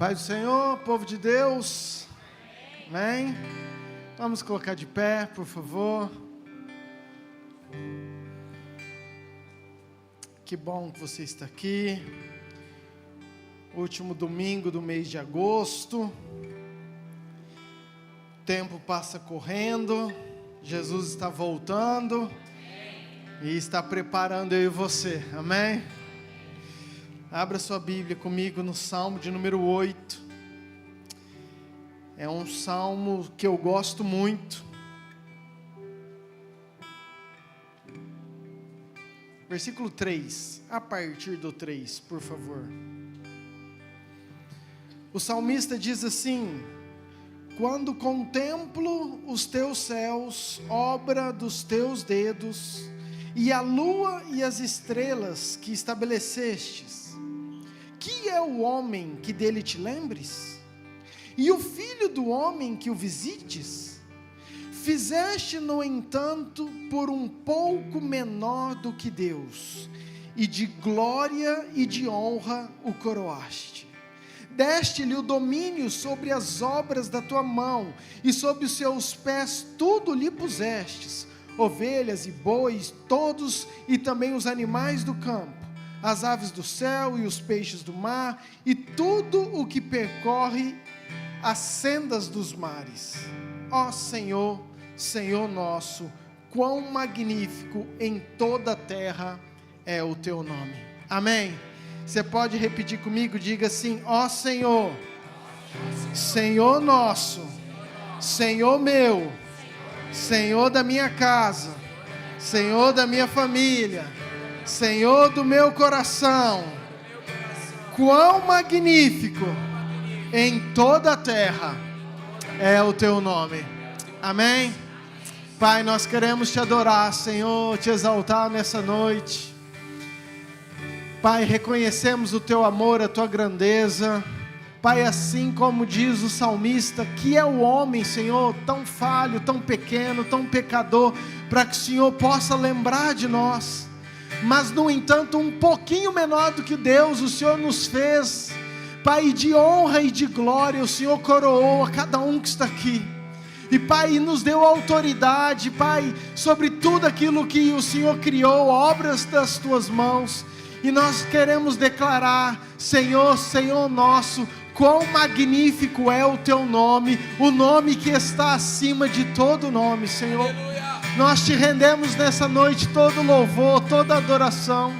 Pai do Senhor, povo de Deus, amém? Vamos colocar de pé, por favor. Que bom que você está aqui. Último domingo do mês de agosto. O tempo passa correndo. Jesus está voltando e está preparando eu e você, amém? Abra sua Bíblia comigo no Salmo de número 8. É um salmo que eu gosto muito. Versículo 3, a partir do 3, por favor. O salmista diz assim: quando contemplo os teus céus, obra dos teus dedos, e a lua e as estrelas que estabelecestes, que é o homem que dele te lembres? E o filho do homem que o visites? Fizeste, no entanto, por um pouco menor do que Deus, e de glória e de honra o coroaste. Deste-lhe o domínio sobre as obras da tua mão, e sob os seus pés tudo lhe pusestes, ovelhas e bois, todos, e também os animais do campo, as aves do céu e os peixes do mar, e tudo o que percorre as sendas dos mares. Ó Senhor, Senhor nosso, quão magnífico em toda a terra é o teu nome. Amém? Você pode repetir comigo? Diga assim: ó Senhor, Senhor nosso, Senhor meu, Senhor da minha casa, Senhor da minha família, Senhor do meu coração, quão magnífico em toda a terra é o teu nome. Amém? Pai, nós queremos te adorar, Senhor, te exaltar nessa noite. Pai, reconhecemos o teu amor, a tua grandeza. Pai, assim como diz o salmista, que é o homem, Senhor, tão falho, tão pequeno, tão pecador, para que o Senhor possa lembrar de nós. Mas, no entanto, um pouquinho menor do que Deus, o Senhor nos fez. Pai, de honra e de glória, o Senhor coroou a cada um que está aqui. E Pai, nos deu autoridade, Pai, sobre tudo aquilo que o Senhor criou, obras das tuas mãos. E nós queremos declarar: Senhor, Senhor nosso, quão magnífico é o teu nome, o nome que está acima de todo nome, Senhor. Aleluia. Nós te rendemos nessa noite todo louvor, toda adoração.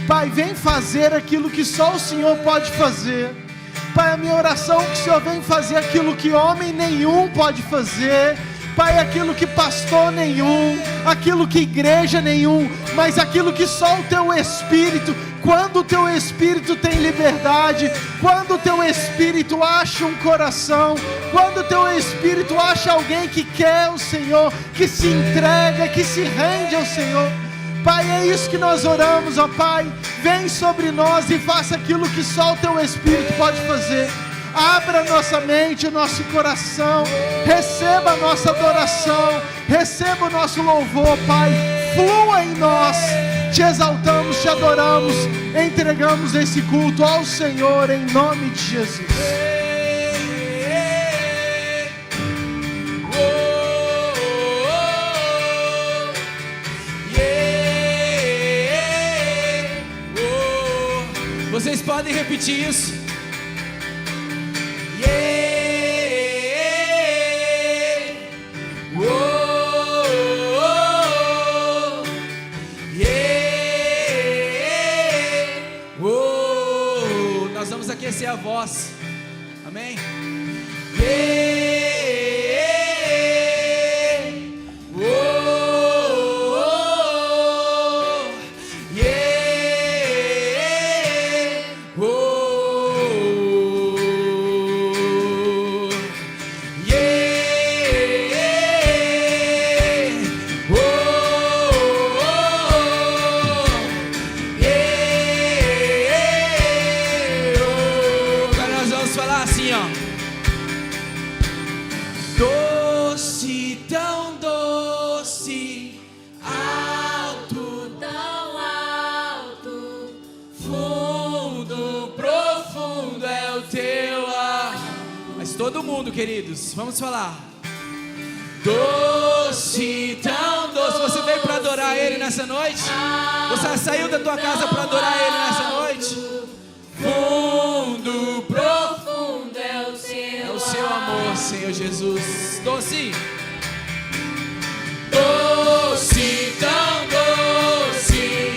Pai, vem fazer aquilo que só o Senhor pode fazer. Pai, a minha oração é que o Senhor venha fazer aquilo que homem nenhum pode fazer. Pai, aquilo que pastor nenhum, aquilo que igreja nenhum, mas aquilo que só o teu Espírito. Quando o teu Espírito tem liberdade, quando o teu Espírito acha um coração, quando o teu Espírito acha alguém que quer o Senhor, que se entrega, que se rende ao Senhor. Pai, é isso que nós oramos, ó Pai. Vem sobre nós e faça aquilo que só o teu Espírito pode fazer. Abra nossa mente, o nosso coração. Receba a nossa adoração. Receba o nosso louvor, Pai. Flua em nós. Te exaltamos, te adoramos. Entregamos esse culto ao Senhor em nome de Jesus. Vocês podem repetir isso? Nós vamos aquecer a voz. Amém? fundo, queridos. Vamos falar. Doce, tão doce. Você veio para adorar Ele nessa noite? Você saiu da tua casa para adorar Ele nessa noite? Fundo, profundo é o seu amor, Senhor Jesus. Doce. Doce, tão doce.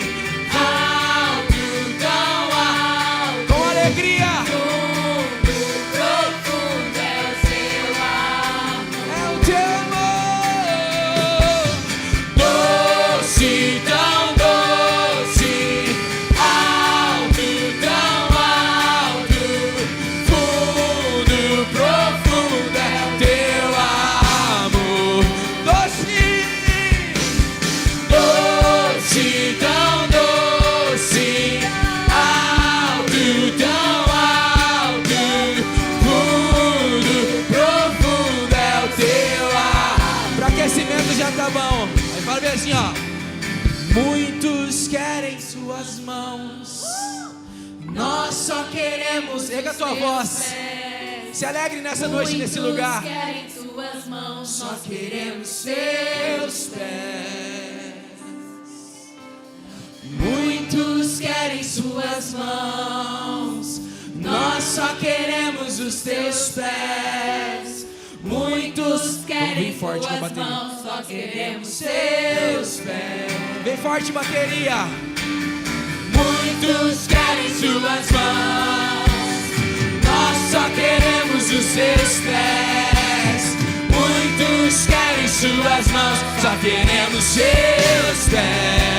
Alto, tão alto. Com alegria. Fundo, profundo é o seu amor. É o teu amor. Doce, tão doce. Alto, tão alto. Fundo, profundo é o teu amor. Doce. Doce, tão doce, alto, tão alto, fundo, profundo é o teu amor. Para aquecimento já tá bom. Aí fala bem assim, ó. Muitos querem suas mãos, nós só queremos. Erga a tua voz. Se alegre nessa noite, nesse lugar. Muitos querem suas mãos, Só queremos seus pés. Muitos querem suas mãos, nós só queremos os teus pés. Muitos querem Vem forte com a suas bateria. mãos, só queremos Seus pés. Vem forte, bateria. Muitos querem suas mãos, nós só queremos os seus pés. Muitos querem suas mãos, só queremos seus pés.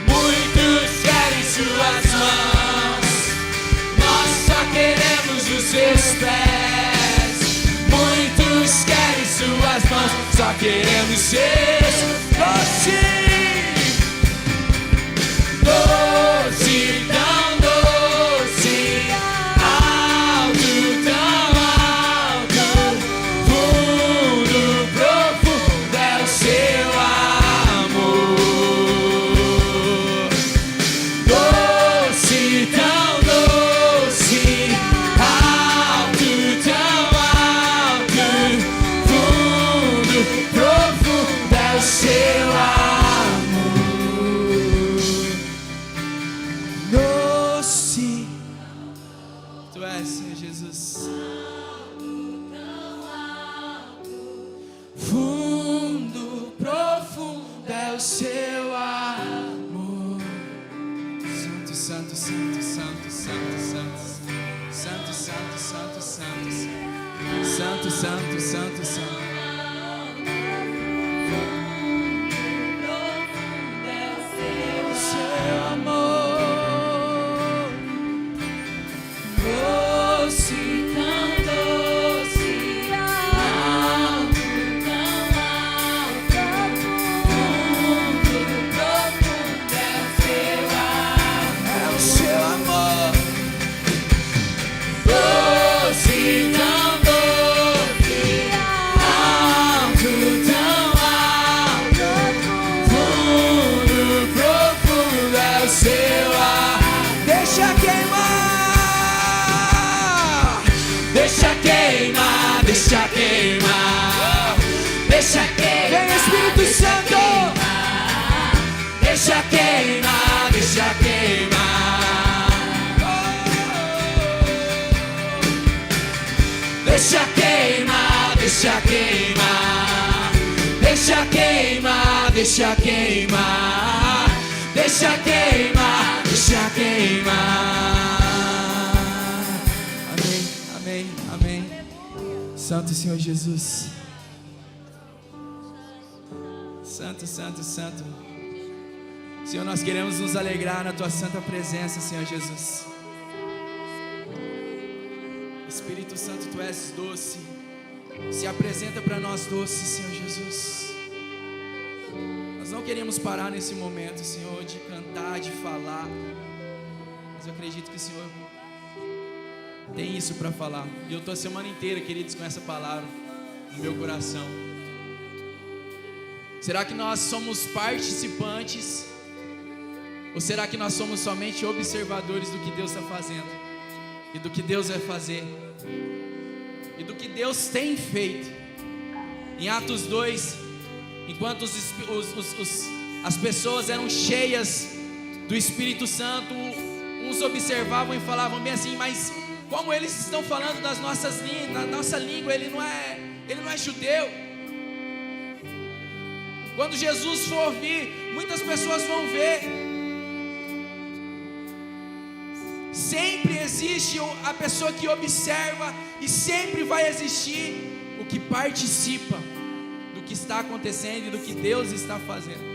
Muitos querem suas mãos, nós só queremos os seus pés. Muitos querem suas mãos, só queremos seus doce. Doce, tão doce, alto, tão alto, fundo, profundo é o seu amor. Doce, tão doce, alto, tão alto, fundo, profundo é o seu amor. Doce, tu és, Senhor Jesus. Fundo, profundo é o seu amor. Santo, santo, santo, santo, santo, santo, santo, santo, santo, santo, santo, santo, santo, santo. Seu amor, doce, tão doce, alto, tão alto, fundo, profundo é o seu amor. é o seu amor. Doce, tão doce, alto, tão alto, fundo, profundo é o seu amor. Deixa queimar, deixa queimar, deixa queimar, deixa queimar. Vem Espírito Santo, deixa queimar, deixa queimar. Deixa queimar, deixa queimar, deixa queimar, deixa queimar, deixa queimar, deixa queimar. Amém, amém, amém. Santo Senhor Jesus. Santo, santo, santo. Senhor, nós queremos nos alegrar na tua santa presença, Senhor Jesus. Espírito Santo, tu és doce. Se apresenta para nós doce, Senhor Jesus. Nós não queremos parar nesse momento, Senhor, de cantar, de falar. Mas eu acredito que o Senhor tem isso para falar. E eu estou a semana inteira, queridos, com essa palavra no meu coração. Será que nós somos participantes? Ou será que nós somos somente observadores do que Deus está fazendo? e do que Deus vai fazer, e do que Deus tem feito. Em Atos 2, enquanto as pessoas eram cheias do Espírito Santo, uns observavam e falavam bem assim: mas como eles estão falando da nossa língua, ele não é judeu. Quando Jesus for vir, muitas pessoas vão ver. Sempre existe a pessoa que observa, e sempre vai existir o que participa do que está acontecendo e do que Deus está fazendo.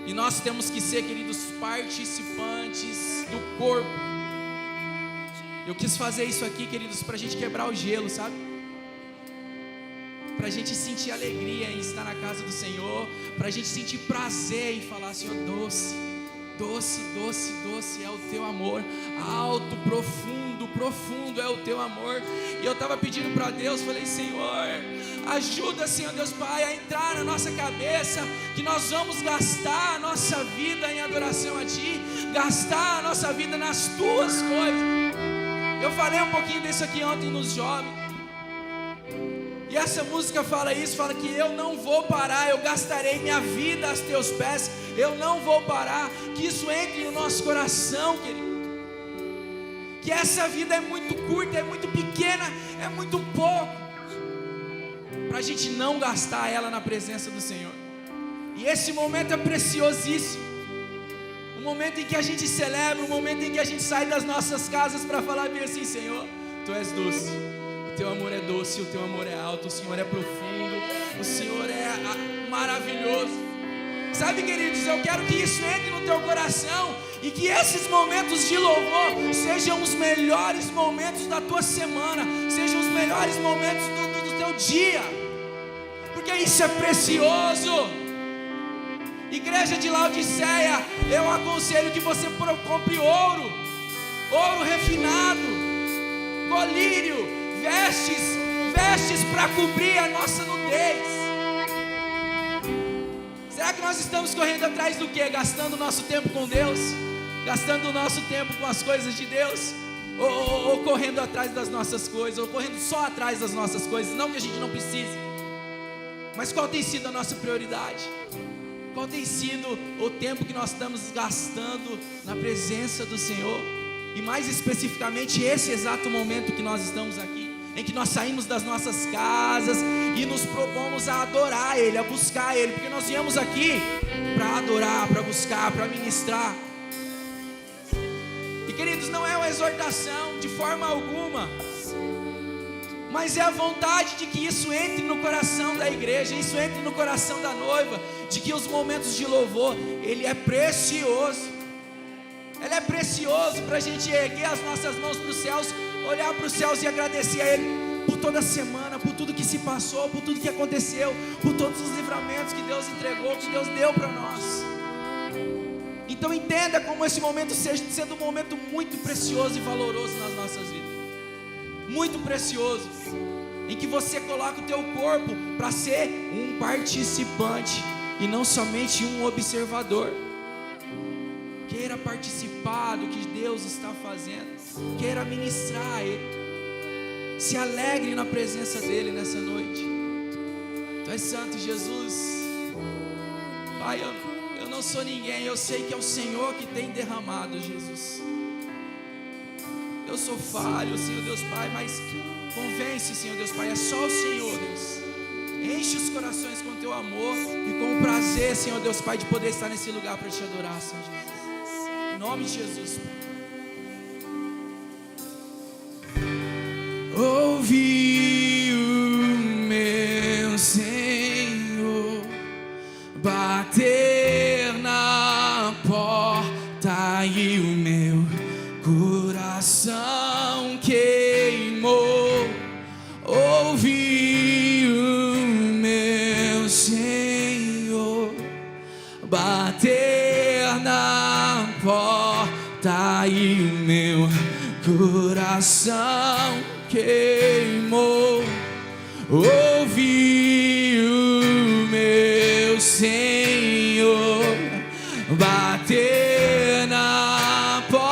E nós temos que ser, queridos, participantes do corpo. Eu quis fazer isso aqui, queridos, para a gente quebrar o gelo, sabe? Para a gente sentir alegria em estar na casa do Senhor, para a gente sentir prazer em falar: Senhor, doce, doce, doce, doce é o teu amor, alto, profundo, profundo é o teu amor. E eu estava pedindo para Deus, falei: Senhor, ajuda, Senhor Deus Pai, a entrar na nossa cabeça que nós vamos gastar a nossa vida em adoração a Ti, gastar a nossa vida nas Tuas coisas. Eu falei um pouquinho disso aqui ontem nos jovens. E essa música fala isso, fala que eu não vou parar, eu gastarei minha vida aos teus pés, eu não vou parar. Que isso entre no nosso coração, querido. Que essa vida é muito curta, é muito pequena, é muito pouco, para a gente não gastar ela na presença do Senhor. E esse momento é preciosíssimo. O momento em que a gente celebra, o momento em que a gente sai das nossas casas para falar bem assim: Senhor, Tu és doce. O Teu amor é doce, o Teu amor é alto, o Senhor é profundo, o Senhor é maravilhoso. Sabe, queridos, eu quero que isso entre no teu coração e que esses momentos de louvor sejam os melhores momentos da tua semana, sejam os melhores momentos do teu dia, porque isso é precioso. Igreja de Laodiceia, eu aconselho que você compre ouro refinado, colírio, vestes para cobrir a nossa nudez. Será que nós estamos correndo atrás do quê? Gastando o nosso tempo com Deus? Gastando o nosso tempo com as coisas de Deus? Ou correndo atrás das nossas coisas? Ou correndo só atrás das nossas coisas? Não que a gente não precise, mas qual tem sido a nossa prioridade? Qual tem sido o tempo que nós estamos gastando na presença do Senhor? E mais especificamente esse exato momento que nós estamos aqui, em que nós saímos das nossas casas e nos propomos a adorar Ele, a buscar Ele, porque nós viemos aqui para adorar, para buscar, para ministrar. E queridos, não é uma exortação de forma alguma, mas é a vontade de que isso entre no coração da igreja, isso entre no coração da noiva, de que os momentos de louvor, ele é precioso. Ele é precioso para a gente erguer as nossas mãos para os céus, olhar para os céus e agradecer a Ele por toda a semana, por tudo que se passou, por tudo que aconteceu, por todos os livramentos que Deus entregou, que Deus deu para nós. Então entenda como esse momento sendo um momento muito precioso e valoroso nas nossas vidas. Muito precioso, em que você coloca o teu corpo para ser um participante e não somente um observador. Queira participar do que Deus está fazendo, queira ministrar a Ele, se alegre na presença dEle nessa noite. Tu és santo, Jesus. Pai, eu não sou ninguém, eu sei que é o Senhor que tem derramado, Jesus. Eu sou falho, Senhor Deus Pai, mas convence, Senhor Deus Pai, é só o Senhor, Deus. Enche os corações com teu amor e com o prazer, Senhor Deus Pai, de poder estar nesse lugar para te adorar, Senhor Jesus. Em nome de Jesus, Pai. Ouvi o meu Senhor bater na porta e o meu coração queimou. Ouvi o meu Senhor bater na porta e o meu coração queimou. Ouvi o meu Senhor bater na porta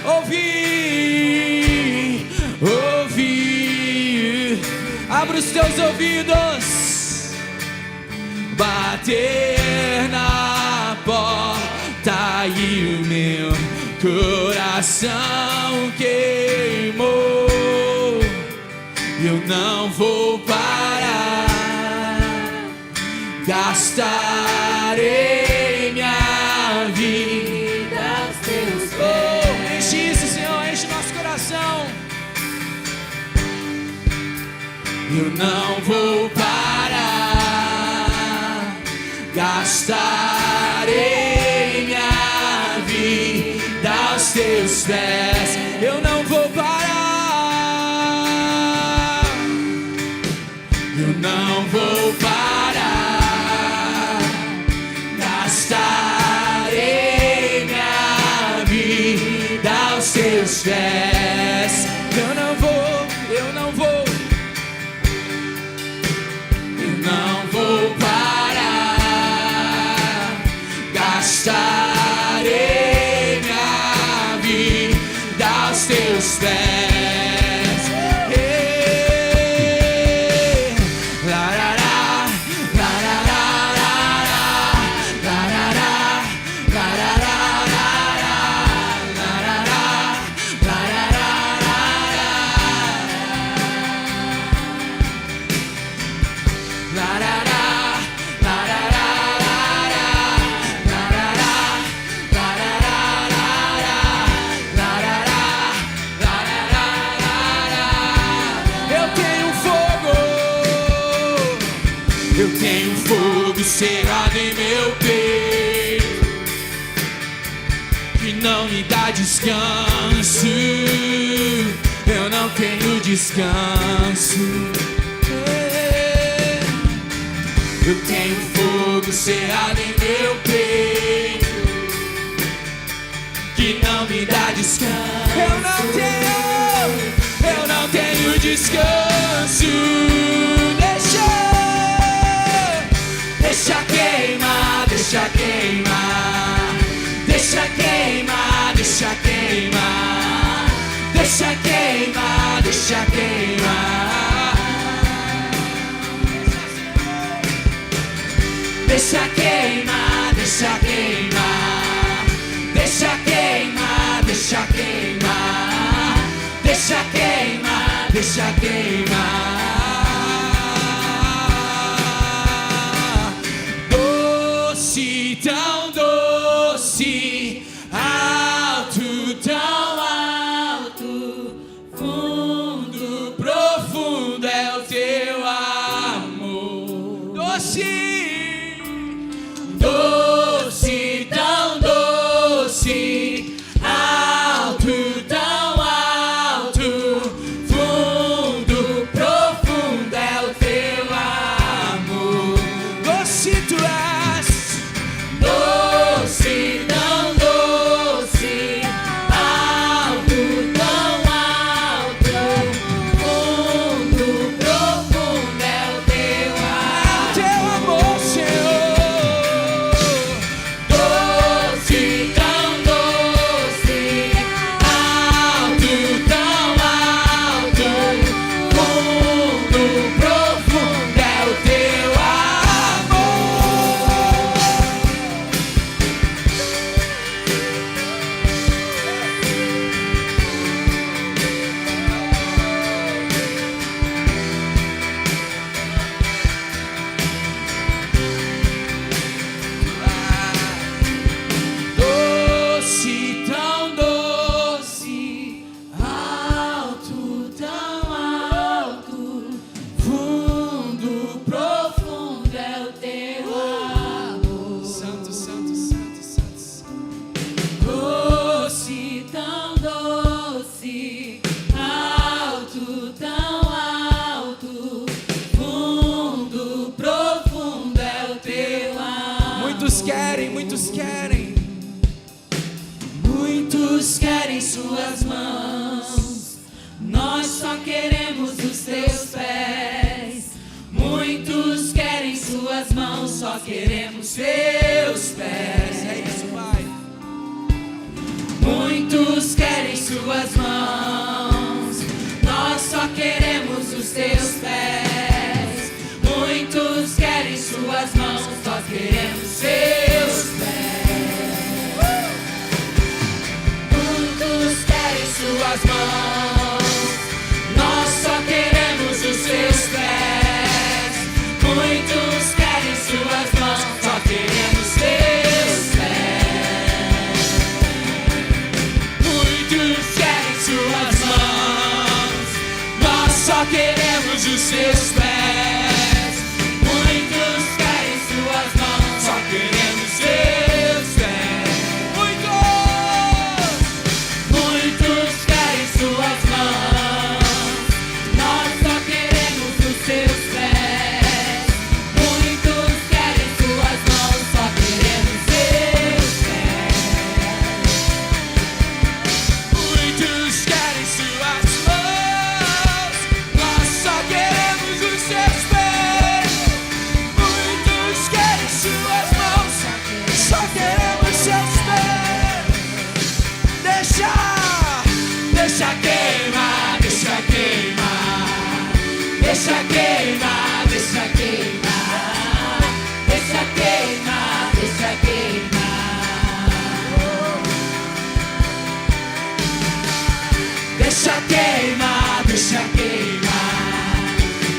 ouvir, ouvir. Abra os teus ouvidos, bater na porta e o meu coração queimou. Eu não vou parar, gastarei minha vida aos teus oh, enche isso, Senhor, enche nosso coração. Eu não vou parar, gastarei minha vida aos teus pés. Eu não vou parar, eu não vou parar, gastarei minha vida aos teus pés. Eu não vou, eu não vou, eu não vou parar, gastarei minha vida aos teus pés. Eu tenho fogo cerrado em meu peito que não me dá descanso. Eu não tenho descanso. Eu tenho fogo cerrado em meu peito que não me dá descanso. Eu não tenho descanso. Deixa queimar, deixa queimar, deixa queimar, deixa queimar, deixa queimar, deixa queimar, deixa queimar, deixa queimar, deixa queimar, deixa queimar, deixa queimar, deixa queimar. Tão doce, alto, tão alto, fundo, profundo é o teu amor. Doce, doce, tão doce, alto, tão alto, fundo, profundo é o teu amor. Doce tu és. Doce, tão doce, alto, tão alto, fundo, profundo é o teu amor, Senhor. Doce, tão doce, alto, tão alto, fundo, profundo é o teu Muitos querem suas mãos, nós só queremos os teus pés. Muitos querem suas mãos, só queremos teus pés. É isso, Pai. Muitos Muitos querem suas mãos, nós só queremos os teus pés. Muitos querem suas mãos, só queremos seus pés. Muitos querem suas mãos, nós só queremos os seus pés. Muitos querem suas mãos, só queremos seus pés. Muitos querem suas mãos, nós só queremos os seus pés. Muitos querem suas mãos, só queremos seus pés. Muitos querem suas mãos, nós só queremos os seus pés. Muitos querem suas mãos, só queremos seus pés. Muitos querem suas mãos, nós só queremos os seus pés. Muitos querem suas mãos, só queremos seus pés. Deixa queimar, deixa queimar, deixa queimar, deixa queimar, deixa queimar, deixa queimar. Deixa queimar, deixa queimar,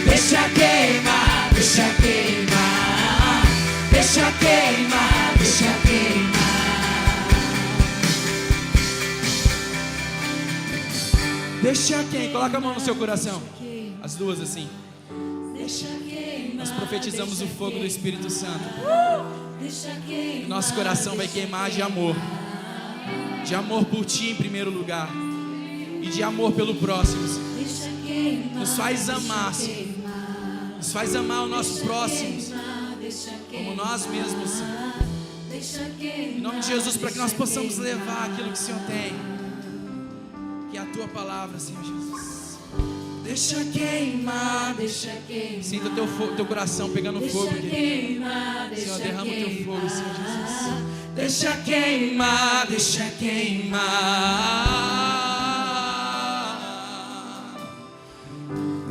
deixa queimar, deixa queimar, deixa queimar, deixa queimar. Deixa quem? Coloca a mão no seu coração. As duas assim. Nós profetizamos o fogo do Espírito Santo. Nosso coração vai queimar de amor. De amor por ti em primeiro lugar. E de amor pelo próximo. Nos faz amar, Senhor. Nos faz amar o nosso próximo como nós mesmos, Senhor. Em nome de Jesus, para que nós possamos levar aquilo que o Senhor tem, que é a tua palavra, Senhor Jesus. Deixa queimar, deixa queimar. Sinta o teu coração pegando fogo, querido. Senhor, derrama o teu fogo, Senhor Jesus. Deixa queimar, deixa queimar.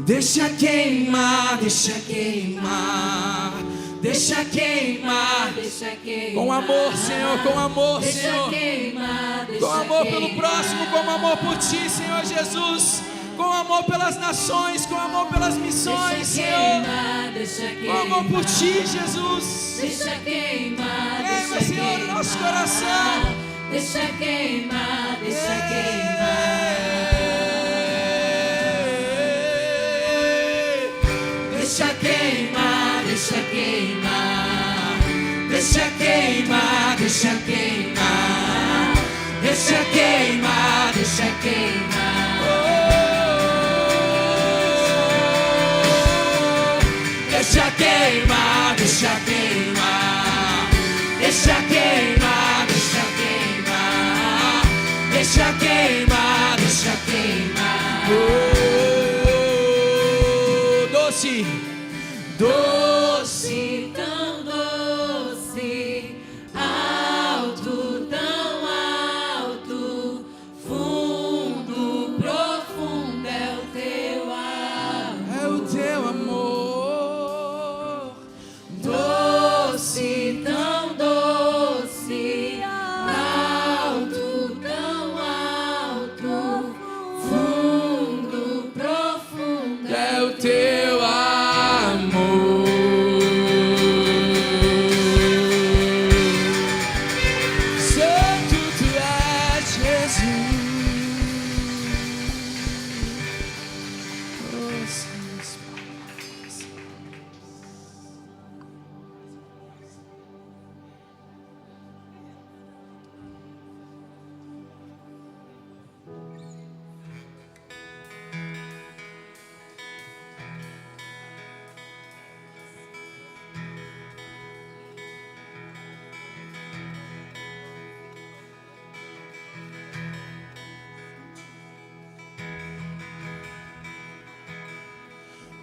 Deixa queimar, deixa queimar. Deixa queimar, deixa queimar. Com amor, Senhor, com amor, Senhor. Com amor pelo próximo, com amor por ti, Senhor Jesus. Com amor pelas nações, com amor pelas missões, Senhor. Com amor por ti, Jesus. Deixa queimar, Queima, Senhor, o nosso coração. deixa queimar, deixa queimar. Deixa queimar, deixa queimar. Deixa queimar, deixa queimar. Deixa queimar, deixa queimar. Deixa queimar, deixa queimar. Deixa queimar, deixa queimar. Deixa queimar, deixa queimar. Doce, doce, Tão doce, alto, tão alto, fundo, profundo é o teu amor. é o teu amor. Doce, tão doce, alto, tão alto, fundo, profundo É o teu amor. Santo tu és, Jesus. Oh, Senhor.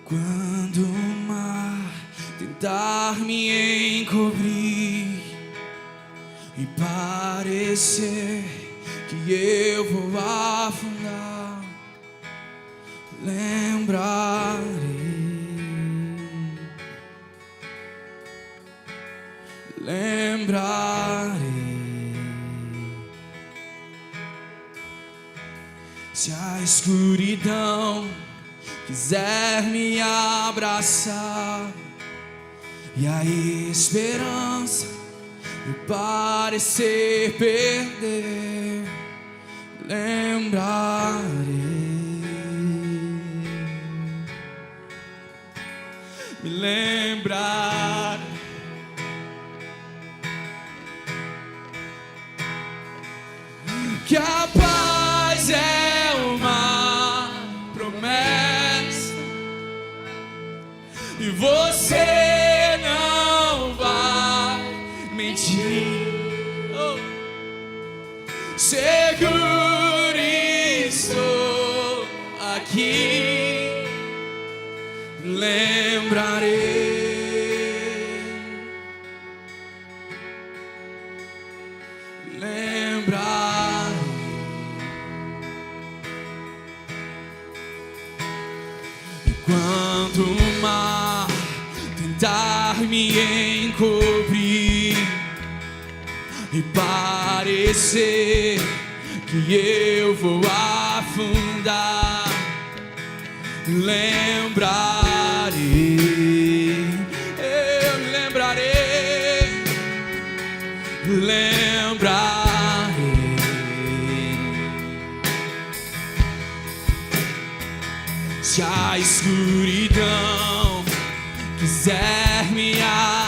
Quando o mar tentar me encobrir e parecer que que eu vou afundar, lembrarei. Se a escuridão quiser me abraçar e a esperança me parecer perder, me lembrar que a paz é uma promessa e você não vai mentir. Seguro estou aqui, lembrarei. Enquanto o mar tentar me encobrir e parecer que eu vou afundar, lembrarei, eu me lembrarei. Se a escuridão quiser me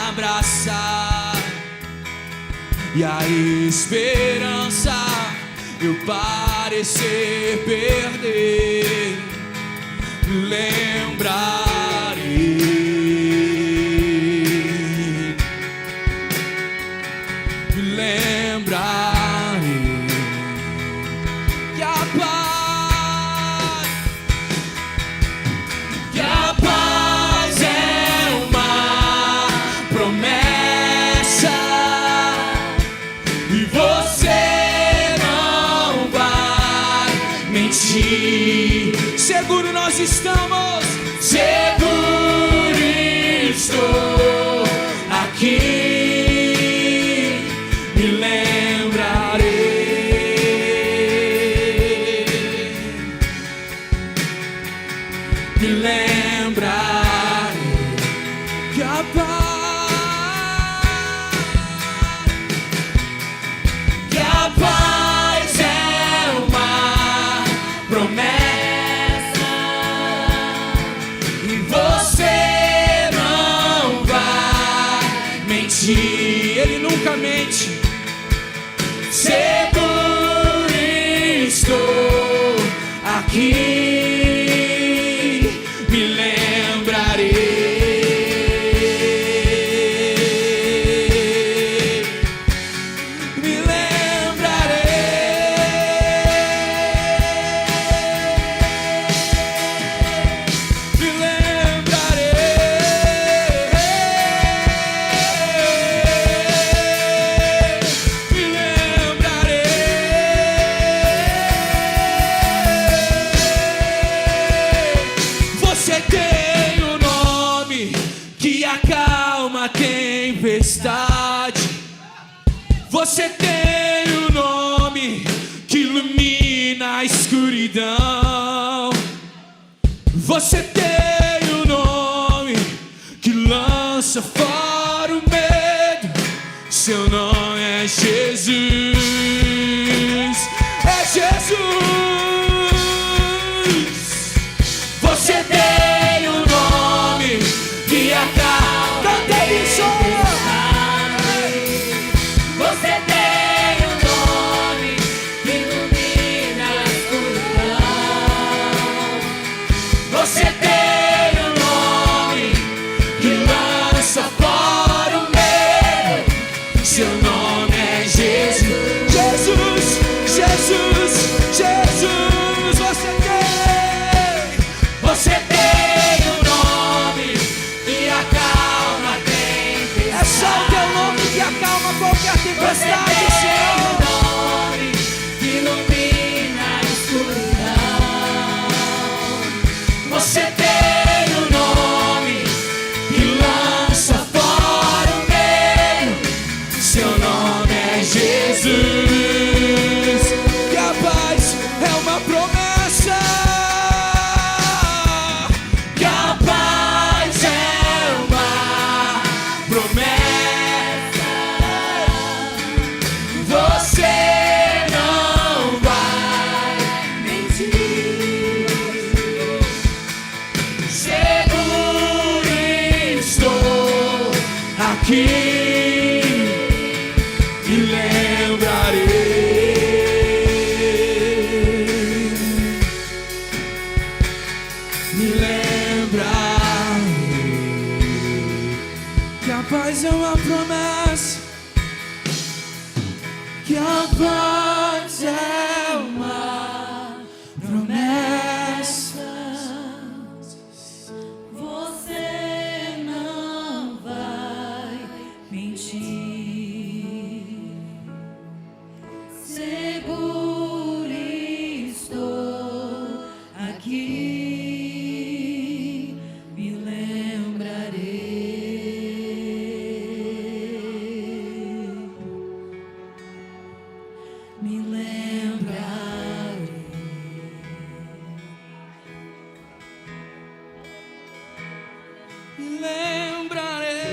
abraçar e a esperança eu parecer perder, lembrarei, que a paz é uma promessa e você não vai mentir. Seguro nós estamos, seguro estou aqui, me lembrarei, que a paz é uma promessa e você não vai mentir. Ele nunca mente. Seguro estou aqui, me lembrarei, me Você tem o nome que acalma a tempestade. Você tem o nome que ilumina a escuridão. Você tem o nome que lança fora o medo. Seu nome é Jesus. É Jesus. Você tem o nome que acalma. Canta isso. Você tem o nome que ilumina a escuridão. Você tem o nome que lança fora o medo. Seu nome é Jesus. Jesus, Jesus, Jesus. promessa. Que a paz é uma promessa. Você não vai mentir. Seguro estou aqui. Me lembrarei que a paz é uma promessa, que a paz é uma promessa. Você não vai mentir. Seguro estou aqui. Me lembrarei. Me lembrarei. Me lembrarei.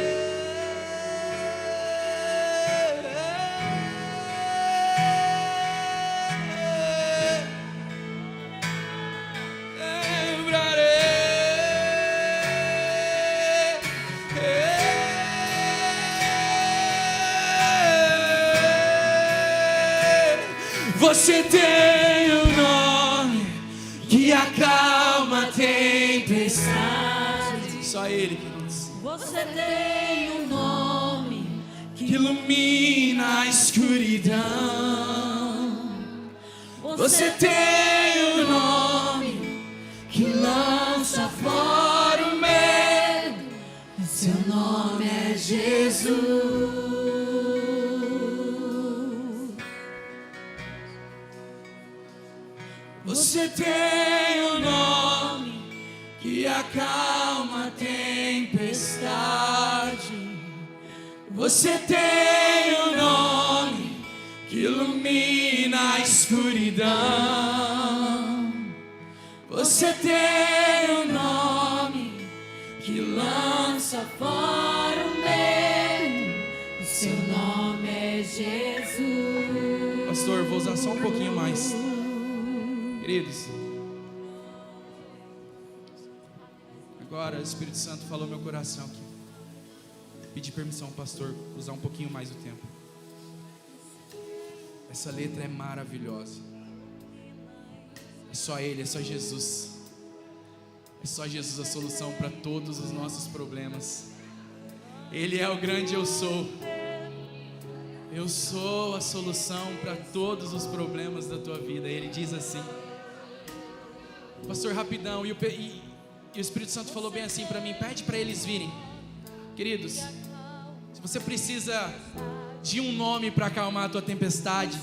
Você tem um nome que acalma a tempestade. Só Ele, queridos. Você tem um nome Que ilumina a escuridão. Você tem um nome que lança fora o medo. Seu nome é Jesus. Você tem um nome que acalma a tempestade. Você tem um nome que ilumina a escuridão. Você tem um nome que lança Fora o medo, o seu nome é Jesus. Pastor, vou usar só um pouquinho mais. Queridos, agora o Espírito Santo falou no meu coração aqui. Pedi permissão, pastor, usar um pouquinho mais o tempo. Essa letra é maravilhosa. É só Ele, é só Jesus. É só Jesus a solução para todos os nossos problemas. Ele é o grande eu sou. Eu sou a solução para todos os problemas da tua vida. Ele diz assim. Pastor, rapidão, e o Espírito Santo falou bem assim para mim: pede para eles virem. Queridos, se você precisa de um nome para acalmar a tua tempestade,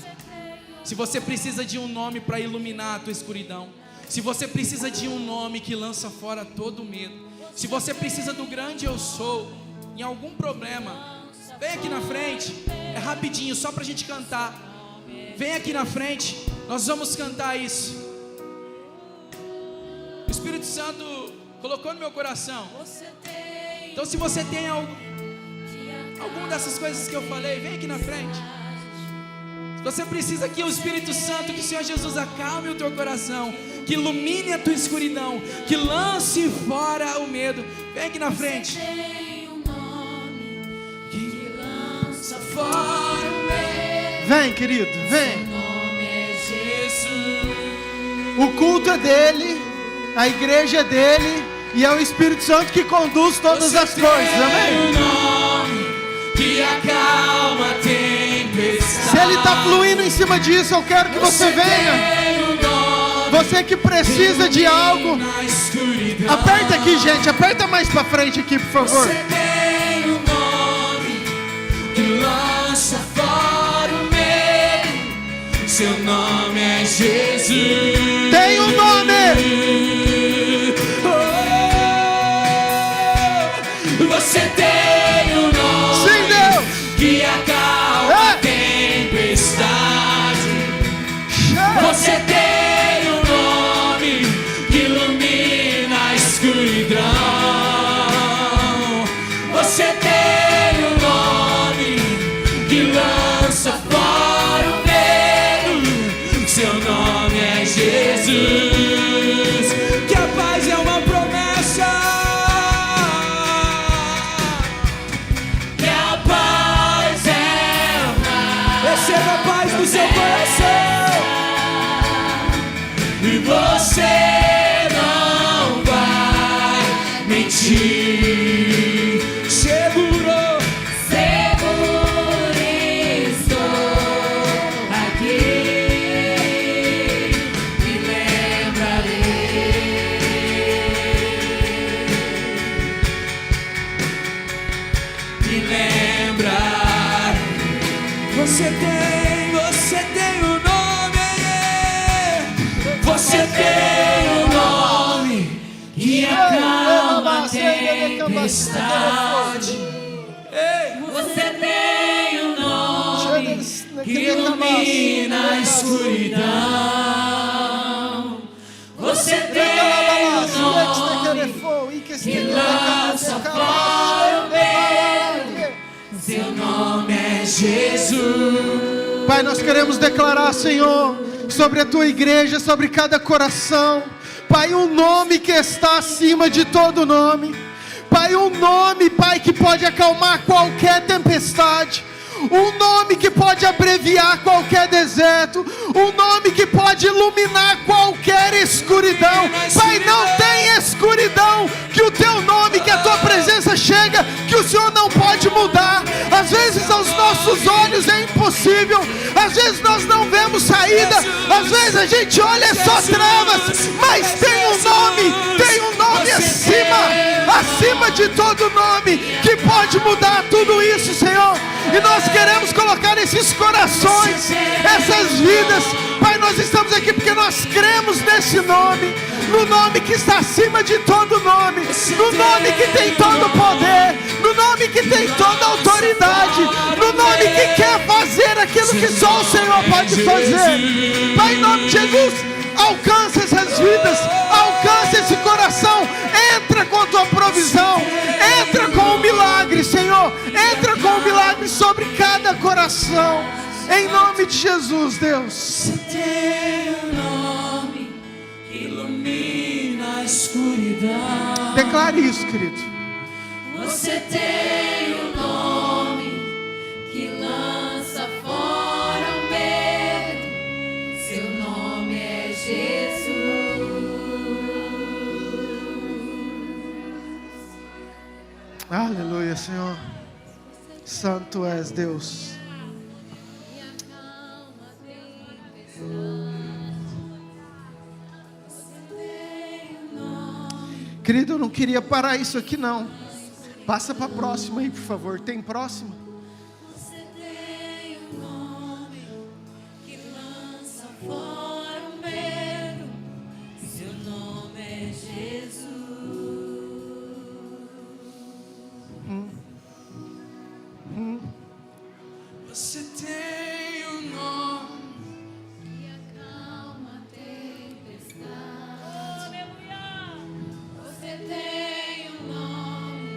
se você precisa de um nome para iluminar a tua escuridão, se você precisa de um nome que lança fora todo o medo, se você precisa do grande eu sou em algum problema, vem aqui na frente. É rapidinho, só para a gente cantar. Vem aqui na frente, nós vamos cantar isso. O Espírito Santo colocou no meu coração. Então se você tem alguma dessas coisas que eu falei, vem aqui na frente. Se você precisa que o Espírito Santo, que o Senhor Jesus acalme o teu coração, que ilumine a tua escuridão, que lance fora o medo, vem aqui na frente. Que lança fora o medo. Vem, querido, vem. Seu nome é Jesus. O culto é dele, a igreja é dele, e é o Espírito Santo que conduz todas as coisas, amém? Um nome que acalma a tempestade. Se ele está fluindo em cima disso, eu quero que você venha. Você que precisa de algo, aperta aqui, gente, aperta mais para frente aqui, por favor. Você tem um nome que lança fora o medo. Seu nome é Jesus. Tem um nome. Você tem um nome, sim, Deus, que acalma a tempestade. Você tem um nome em ti. Seguro estou aqui, me lembrarei. Me lembrar. Você tem o nome. Você tem o nome que acalma a tempestade. Você tem o nome que ilumina a escuridão. Você tem o nome que lança fora o medo. Seu nome é Jesus. Pai, nós queremos declarar, Senhor, sobre a Tua igreja, sobre cada coração, Pai, um nome que está acima de todo nome. Pai, um nome, Pai, que pode acalmar qualquer tempestade. Um nome que pode abreviar qualquer deserto. Um nome que pode iluminar qualquer escuridão. Pai, não tem escuridão que o Teu nome, que a Tua presença chega, que o Senhor não pode mudar. Às vezes aos nossos olhos é impossível. Às vezes nós não vemos saída. Às vezes a gente olha é só trevas. Mas tem um nome acima de todo nome, que pode mudar tudo isso, Senhor. E nós queremos colocar esses corações, essas vidas, Pai, nós estamos aqui porque nós cremos nesse nome, no nome que está acima de todo nome, no nome que tem todo poder, no nome que tem toda autoridade, no nome que quer fazer aquilo que só o Senhor pode fazer. Pai, em nome de Jesus, alcança essas vidas, alcança esse coração, entra com a Tua provisão, entra com o milagre, Senhor, entra com o milagre sobre cada coração, em nome de Jesus, Deus. Você tem um nome que ilumina a escuridão. Declare isso, querido. Você tem um nome que lança fora o medo. Seu nome é Jesus. Aleluia, Senhor. Santo és Deus. Querido, eu não queria parar isso aqui não. Passa para a próxima aí, por favor. Tem próxima? Você tem um nome que lança fora o medo. Seu nome é Jesus. Você tem um nome Que acalma a tempestade. Você tem um nome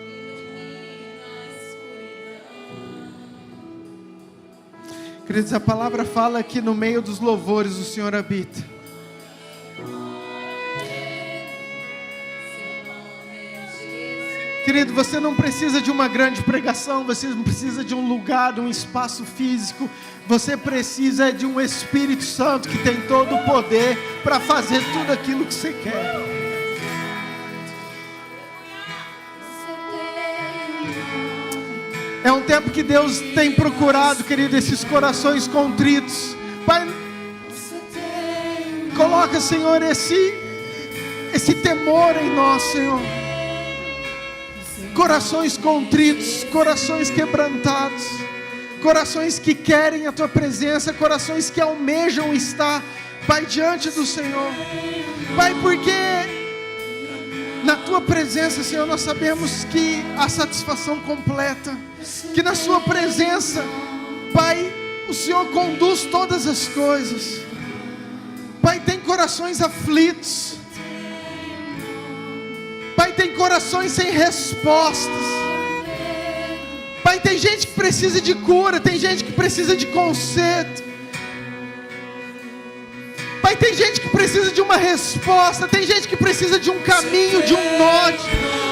que ilumina a escuridão. Queridos, a palavra fala que no meio dos louvores o Senhor habita. Querido, você não precisa de uma grande pregação, você não precisa de um lugar, de um espaço físico. Você precisa de um Espírito Santo que tem todo o poder para fazer tudo aquilo que você quer. É um tempo que Deus tem procurado, querido, esses corações contritos. Pai, coloca, Senhor, esse temor em nós, Senhor. Corações contritos, corações quebrantados, corações que querem a Tua presença, corações que almejam estar, Pai, diante do Senhor. Pai, porque na Tua presença, Senhor, nós sabemos que a satisfação completa, que na Sua presença, Pai, o Senhor conduz todas as coisas. Pai, tem corações aflitos. Pai, tem corações sem respostas. Pai, tem gente que precisa de cura, tem gente que precisa de conserto. Pai, tem gente que precisa de uma resposta, tem gente que precisa de um caminho, de um norte.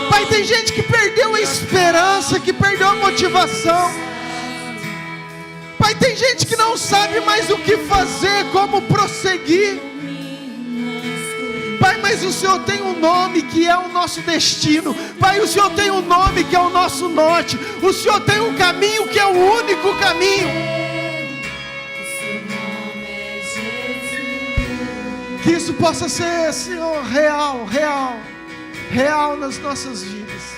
Pai, tem gente que perdeu a esperança, que perdeu a motivação. Pai, tem gente que não sabe mais o que fazer, como prosseguir. Pai, mas mas o Senhor tem um nome que é o nosso destino. Pai, o Senhor tem um nome que é o nosso norte. O Senhor tem um caminho que é o único caminho. Que isso possa ser, Senhor, real nas nossas vidas.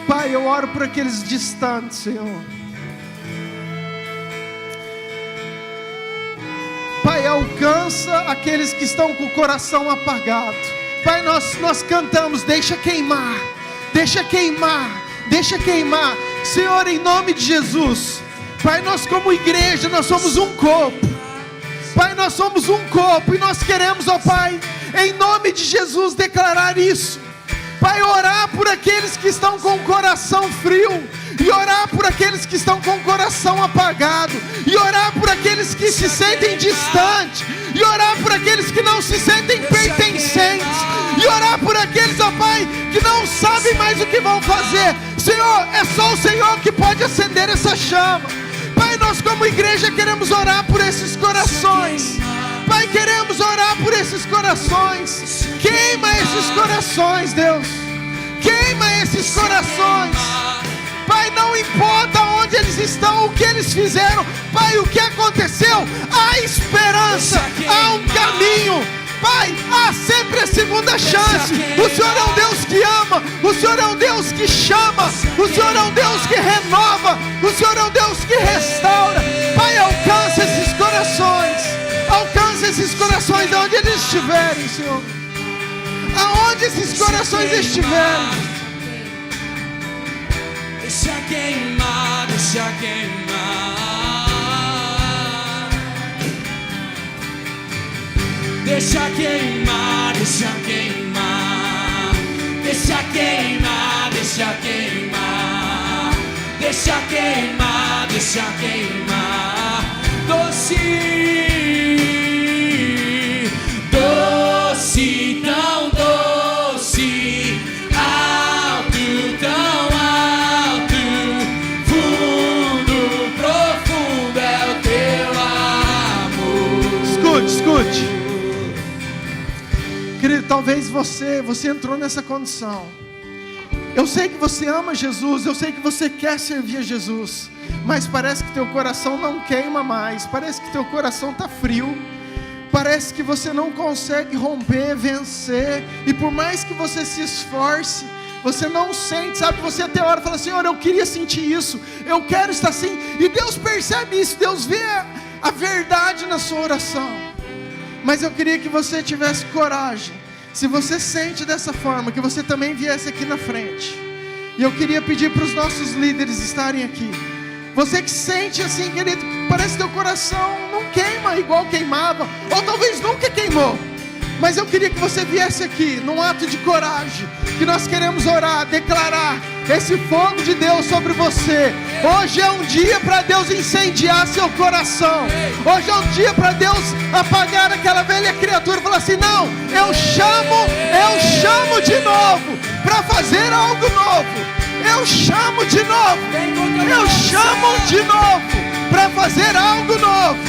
Pai, eu oro por aqueles distantes, Senhor. Pai, alcança aqueles que estão com o coração apagado. Pai, nós cantamos, deixa queimar, deixa queimar, deixa queimar. Senhor, em nome de Jesus. Pai, nós como igreja, nós somos um corpo. Pai, nós somos um corpo e nós queremos, ó Pai, em nome de Jesus declarar isso. Pai, orar por aqueles que estão com o coração frio, e orar por aqueles que estão com o coração apagado, e orar por aqueles que se sentem distantes, e orar por aqueles que não se sentem pertencentes, e orar por aqueles, ó Pai, que não sabem mais o que vão fazer. Senhor, é só o Senhor que pode acender essa chama. Pai, nós como igreja queremos orar por esses corações. Pai, queremos orar por esses corações. Queima esses corações, Deus. Queima esses corações. Pai, não importa onde eles estão, o que eles fizeram. Pai, o que aconteceu? Há esperança, há um caminho. Pai, há sempre a segunda chance. O Senhor é um Deus que ama. O Senhor é um Deus que chama. O Senhor é um Deus que renova. O Senhor é um Deus que restaura. Pai, alcança esses corações. Alcança esses corações aonde eles estiverem, Senhor. Aonde esses corações estiverem. Deixa queimar, deixa queimar. Deixa queimar, deixa queimar. Deixa queimar, deixa queimar. Deixa queimar, deixa queimar. Doce, doce, tão doce, alto, tão alto, fundo, profundo é o teu amor. Escute. Querido, talvez você entrou nessa condição. Eu sei que você ama Jesus, eu sei que você quer servir a Jesus, mas parece que teu coração não queima mais, parece que teu coração está frio, parece que você não consegue romper, vencer, e por mais que você se esforce, você não sente, sabe? Você até ora e fala, Senhor, eu queria sentir isso, eu quero estar assim, e Deus percebe isso, Deus vê a verdade na sua oração. Mas eu queria que você tivesse coragem, se você sente dessa forma, que você também viesse aqui na frente. E eu queria pedir para os nossos líderes estarem aqui. Você que sente assim, querido, parece que teu coração não queima igual queimava, ou talvez nunca queimou. Mas eu queria que você viesse aqui, num ato de coragem, que nós queremos orar, declarar esse fogo de Deus sobre você. Hoje é um dia para Deus incendiar seu coração. Hoje é um dia para Deus apagar aquela velha criatura e falar assim, não, eu chamo de novo, para fazer algo novo. Eu chamo de novo, para fazer algo novo.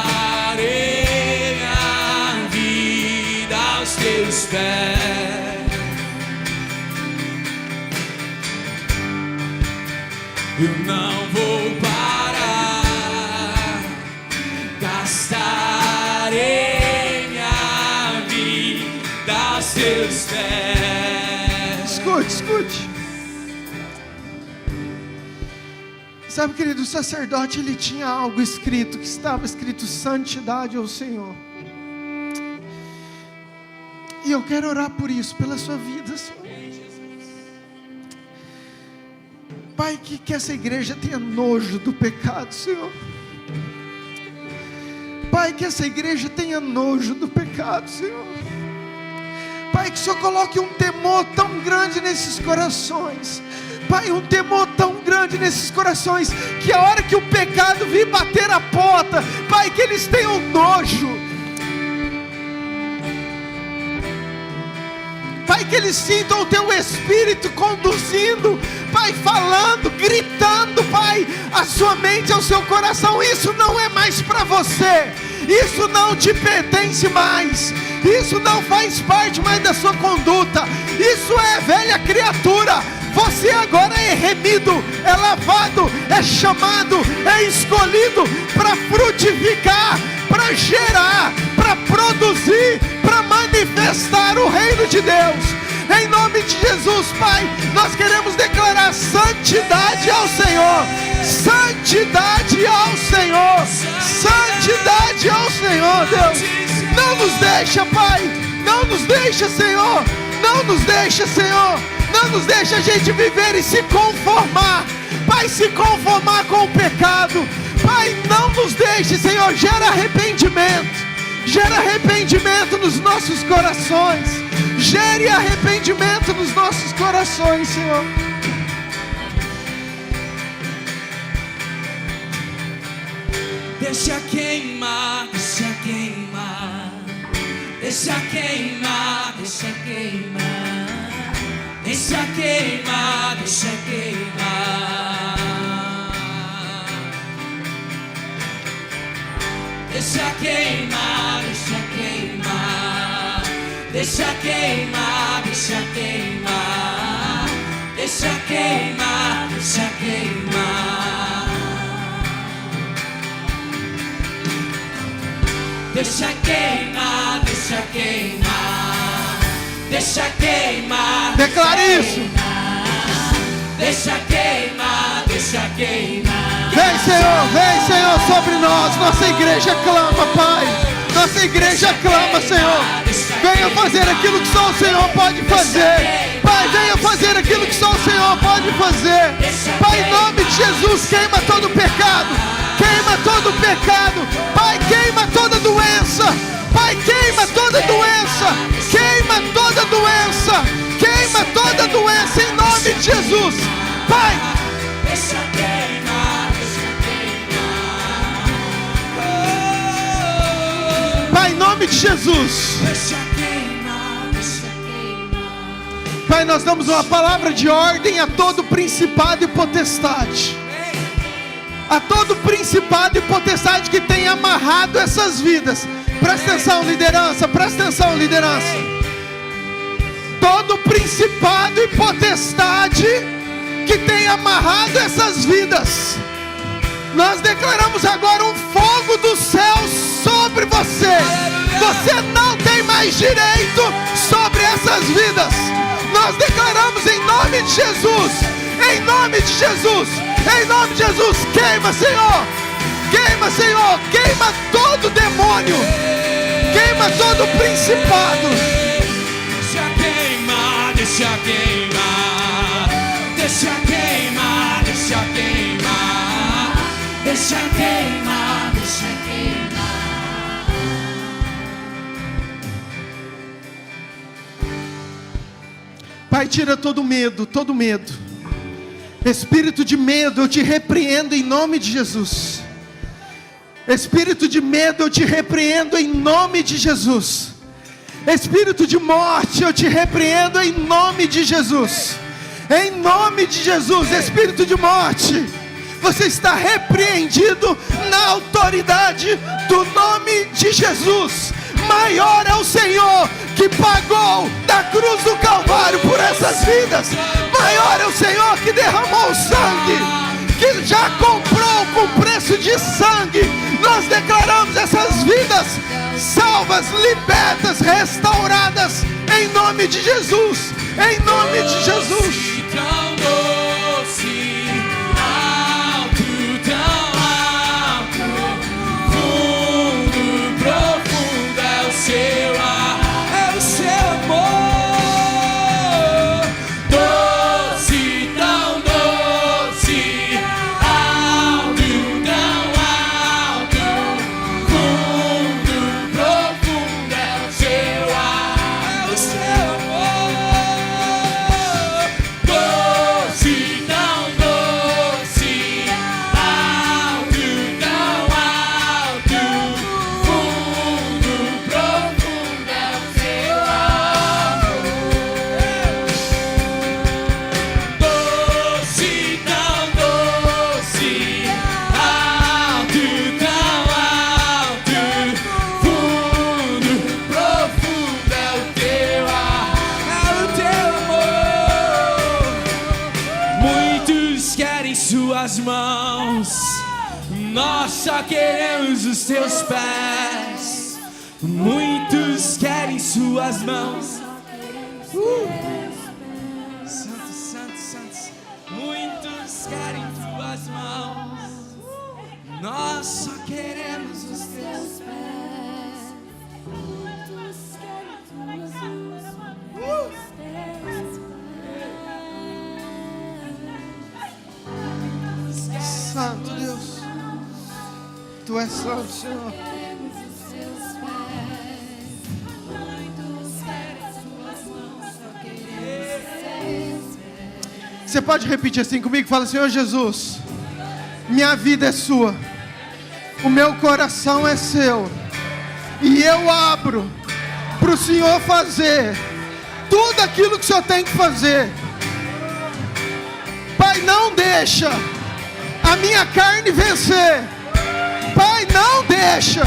Passarei a vida aos teus pés. Eu não vou parar. Gastarei minha vida aos teus pés. Escute. Sabe, querido, o sacerdote, ele tinha algo escrito, que estava escrito santidade ao Senhor. E eu quero orar por isso, pela sua vida, Senhor. Pai, que essa igreja tenha nojo do pecado, Senhor. Pai, que essa igreja tenha nojo do pecado, Senhor. Pai, que o Senhor coloque um temor tão grande nesses corações. Pai, um temor tão grande nesses corações, que a hora que o pecado vir bater a porta, Pai, que eles tenham nojo. Pai, que eles sintam o Teu Espírito conduzindo, Pai, falando, gritando, Pai, a sua mente, ao seu coração. Isso não é mais para você, isso não te pertence mais, isso não faz parte mais da sua conduta, isso é velha criatura. Você agora é remido, é lavado, é chamado, é escolhido para frutificar, para gerar, para produzir, para manifestar o reino de Deus. Em nome de Jesus, Pai, nós queremos declarar santidade ao Senhor, santidade ao Senhor, santidade ao Senhor, Deus. Não nos deixa, Pai, não nos deixa, Senhor, não nos deixa, Senhor. Não nos deixa a gente viver e se conformar, Pai, se conformar com o pecado. Pai, não nos deixe, Senhor, gera arrependimento nos nossos corações, gere arrependimento nos nossos corações, Senhor. Deixa queimar, deixa queimar, deixa queimar, deixa queimar. Deixa queimar, deixa queimar. Deixa queimar, deixa queimar. Deixa queimar, deixa queimar. Deixa queimar, deixa queimar. Deixa queimar, deixa queimar. Deixa queimar. Declare isso. Deixa queimar, deixa queimar. Vem Senhor sobre nós. Nossa igreja clama, Pai. Nossa igreja clama, Senhor. Venha fazer aquilo que só o Senhor pode fazer. Pai, venha fazer aquilo que só o Senhor pode fazer. Pai, em nome de Jesus, queima todo o pecado. Queima todo o pecado. Pai, queima toda doença. Pai, queima toda doença. Queima toda doença. Queima toda doença em nome de Jesus. Pai, deixa queimar, deixa queimar. Pai, em nome de Jesus. Deixa queimar, deixa queimar. Pai, nós damos uma palavra de ordem a todo principado e potestade. A todo principado e potestade que tem amarrado essas vidas. Presta atenção, liderança, presta atenção, liderança. Todo principado e potestade que tem amarrado essas vidas, nós declaramos agora um fogo do céu sobre você. Você não tem mais direito sobre essas vidas. Nós declaramos em nome de Jesus, em nome de Jesus, em nome de Jesus. Queima, Senhor, queima, Senhor, queima todo demônio, queima todo principado. Deixa queimar, deixa queimar. Deixa queimar, deixa queimar. Deixa queimar, deixa queimar. Pai, tira todo medo, todo medo. Espírito de medo, eu te repreendo em nome de Jesus. Espírito de medo, eu te repreendo em nome de Jesus. Espírito de morte, eu te repreendo em nome de Jesus. Em nome de Jesus, espírito de morte, você está repreendido na autoridade do nome de Jesus. Maior é o Senhor que pagou da cruz do Calvário por essas vidas. Maior é o Senhor que derramou sangue, que já comprou com preço de sangue. Nós declaramos essas vidas salvas, libertas, restauradas em nome de Jesus. Em nome de Jesus. Tão doce, alto, tão alto, fundo, profundo é o seu ar, é o seu amor. Doce, tão doce, alto, tão alto, fundo, profundo é o seu ar, é o seu amor. suas mãos, nós só queremos os teus pés. Muitos querem suas mãos. Santo, santo, santo. Muitos querem tuas mãos. Nós só queremos os teus pés. Santo Deus, Tu és santo, Senhor. Você pode repetir assim comigo? Fala: Senhor Jesus, minha vida é sua, o meu coração é seu, e eu abro para o Senhor fazer tudo aquilo que o Senhor tem que fazer. Pai, não deixa a minha carne vencer. Pai, não deixa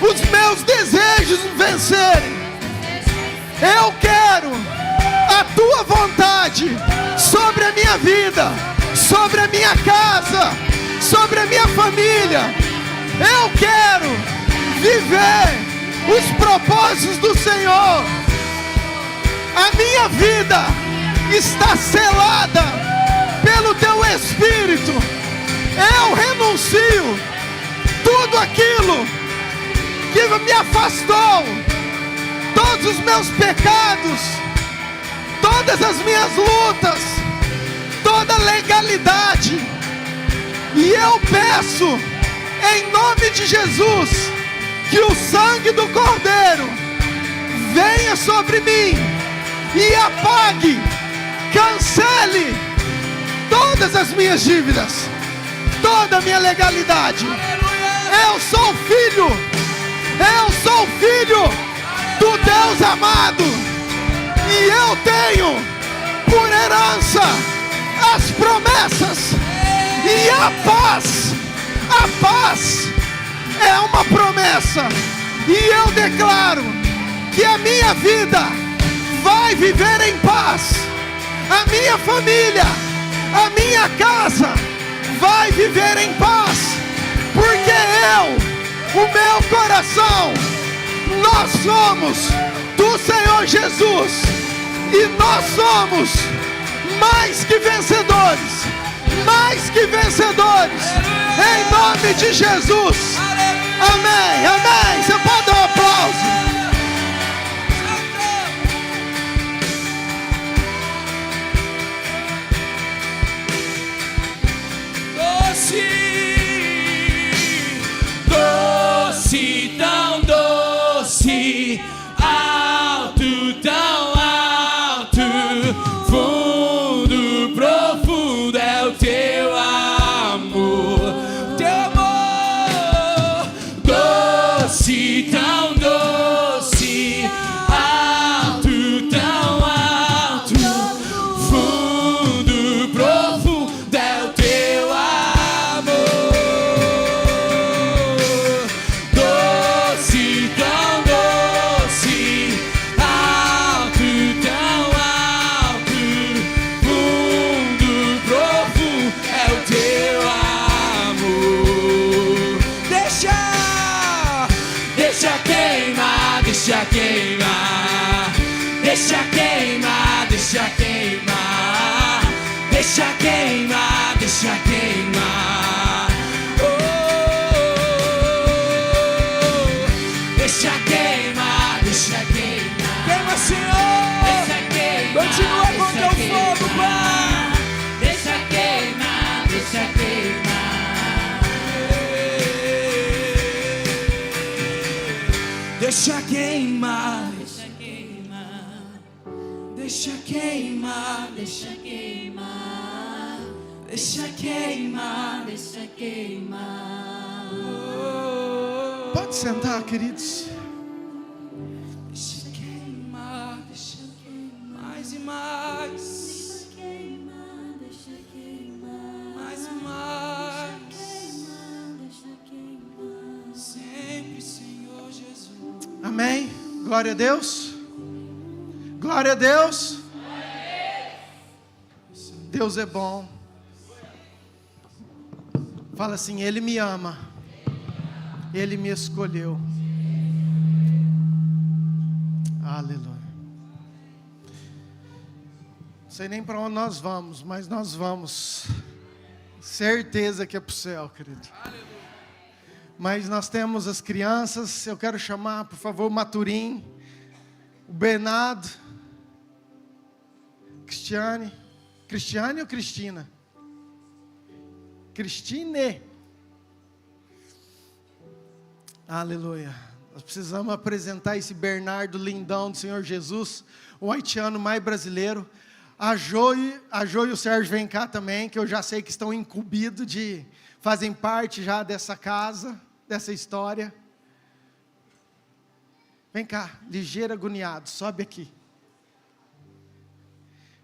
os meus desejos vencerem. Eu quero a Tua vontade sobre a minha vida, sobre a minha casa, sobre a minha família. Eu quero viver os propósitos do Senhor. A minha vida está selada pelo Teu Espírito. Eu renuncio tudo aquilo que me afastou, todos os meus pecados, todas as minhas lutas, toda legalidade. E eu peço, em nome de Jesus, que o sangue do Cordeiro venha sobre mim e apague, cancele todas as minhas dívidas, toda a minha legalidade. Eu sou filho do Deus amado, e eu tenho por herança as promessas e a paz é uma promessa, e eu declaro que a minha vida vai viver em paz, a minha família, a minha casa vai viver em paz, porque o meu coração, nós somos do Senhor Jesus, e nós somos mais que vencedores, em nome de Jesus. Amém, amém. Você pode dar um aplauso? Doce, tão doce, alto, tão alto, fundo, profundo é o teu amor, doce, tão doce, alto, tão alto, fundo, profundo é o teu amor, doce, tão doce, alto, tão alto, fundo, profundo é o teu amor. Deixa queimar, deixa queimar, deixa queimar, deixa queimar, deixa queimar, deixa queimar. Deixa queimar, deixa queimar. Queima, Senhor. Deixa queimar, Continua com teu fogo, Pai. deixa queimar, deixa queimar. Deixa queimar, Deixa queimar, deixa queimar, deixa queimar, deixa queimar. deixa queimar. Pode sentar, queridos. Deixa queimar, deixa queimar. Mais e mais, Deixa queimar, deixa queimar. mais e mais. Deixa queimar. Sempre, Senhor Jesus. Amém. Glória a Deus. Glória a Deus. Deus é bom. Fala assim: Ele me ama, Ele me escolheu. Aleluia. Não sei nem para onde nós vamos, mas nós vamos. Certeza que é para o céu, querido. Mas nós temos as crianças. Eu quero chamar, por favor, o Maturim, o Bernardo, Cristiane ou Cristina? Cristine. Aleluia. Nós precisamos apresentar esse Bernardo lindão do Senhor Jesus, o haitiano mais brasileiro. A Jo e o Sérgio vem cá também, que eu já sei que estão incumbidos fazem parte já dessa casa, dessa história. Vem cá, ligeiro agoniado, sobe aqui.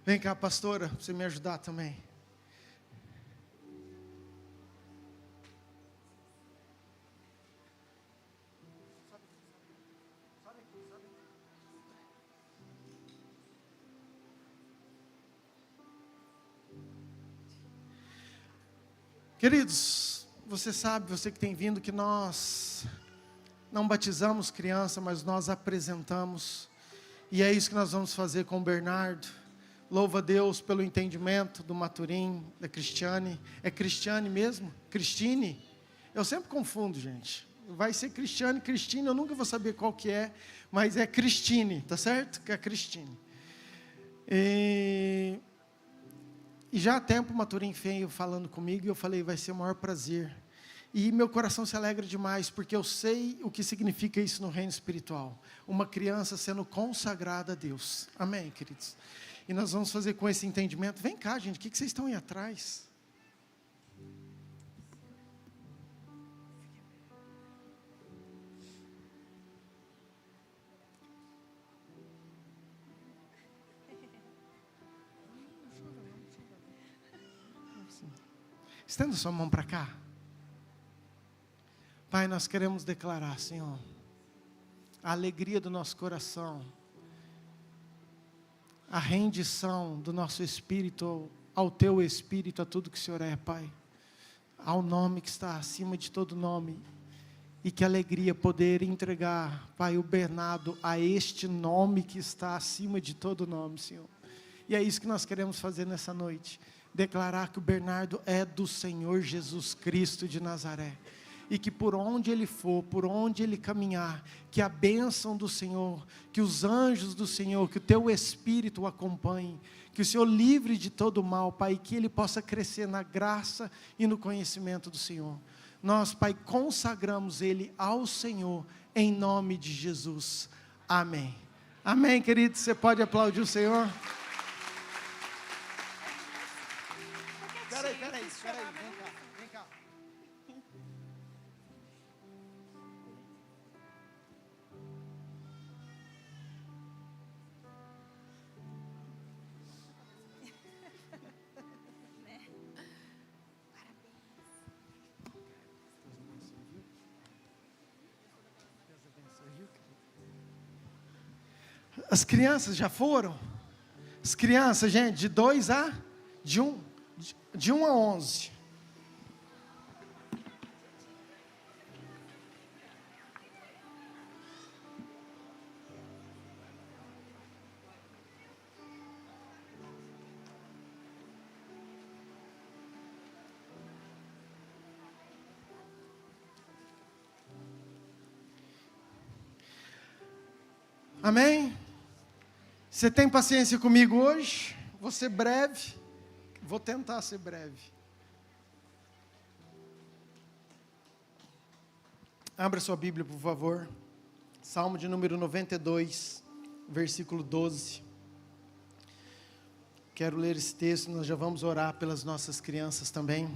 Vem cá, pastora, para você me ajudar também. Queridos, você sabe, você que tem vindo, que nós não batizamos criança, mas nós apresentamos. E é isso que nós vamos fazer com o Bernardo. Louva a Deus pelo entendimento do Maturim, da Cristiane. É Cristiane mesmo? Cristine? Eu sempre confundo, gente. Vai ser Cristiane, Cristine, eu nunca vou saber qual que é, mas é Cristine, tá certo? Que é Cristine. E já há tempo o Maturim veio falando comigo, e eu falei: vai ser o maior prazer. E meu coração se alegra demais, porque eu sei o que significa isso no reino espiritual. Uma criança sendo consagrada a Deus. Amém, queridos? E nós vamos fazer com esse entendimento. Vem cá, gente, o que vocês estão aí atrás? Estenda sua mão para cá. Pai, nós queremos declarar, Senhor, a alegria do nosso coração, a rendição do nosso espírito ao Teu Espírito, a tudo que o Senhor é, Pai, ao nome que está acima de todo nome. E que alegria poder entregar, Pai, o Bernardo a este nome que está acima de todo nome, Senhor. E é isso que nós queremos fazer nessa noite. Declarar que o Bernardo é do Senhor Jesus Cristo de Nazaré. E que por onde ele for, por onde ele caminhar, que a bênção do Senhor, que os anjos do Senhor, que o Teu Espírito o acompanhe, que o Senhor livre de todo mal, Pai, que ele possa crescer na graça e no conhecimento do Senhor. Nós, Pai, consagramos ele ao Senhor, em nome de Jesus. Amém. Amém, querido? Você pode aplaudir o Senhor? Peraí, vem cá. As crianças já foram? As crianças, gente, de 1 a 11. Amém? Você tem paciência comigo hoje? Vou ser breve. Vou tentar ser breve. Abra sua Bíblia, por favor. Salmo de número 92, versículo 12. Quero ler esse texto, nós já vamos orar pelas nossas crianças também.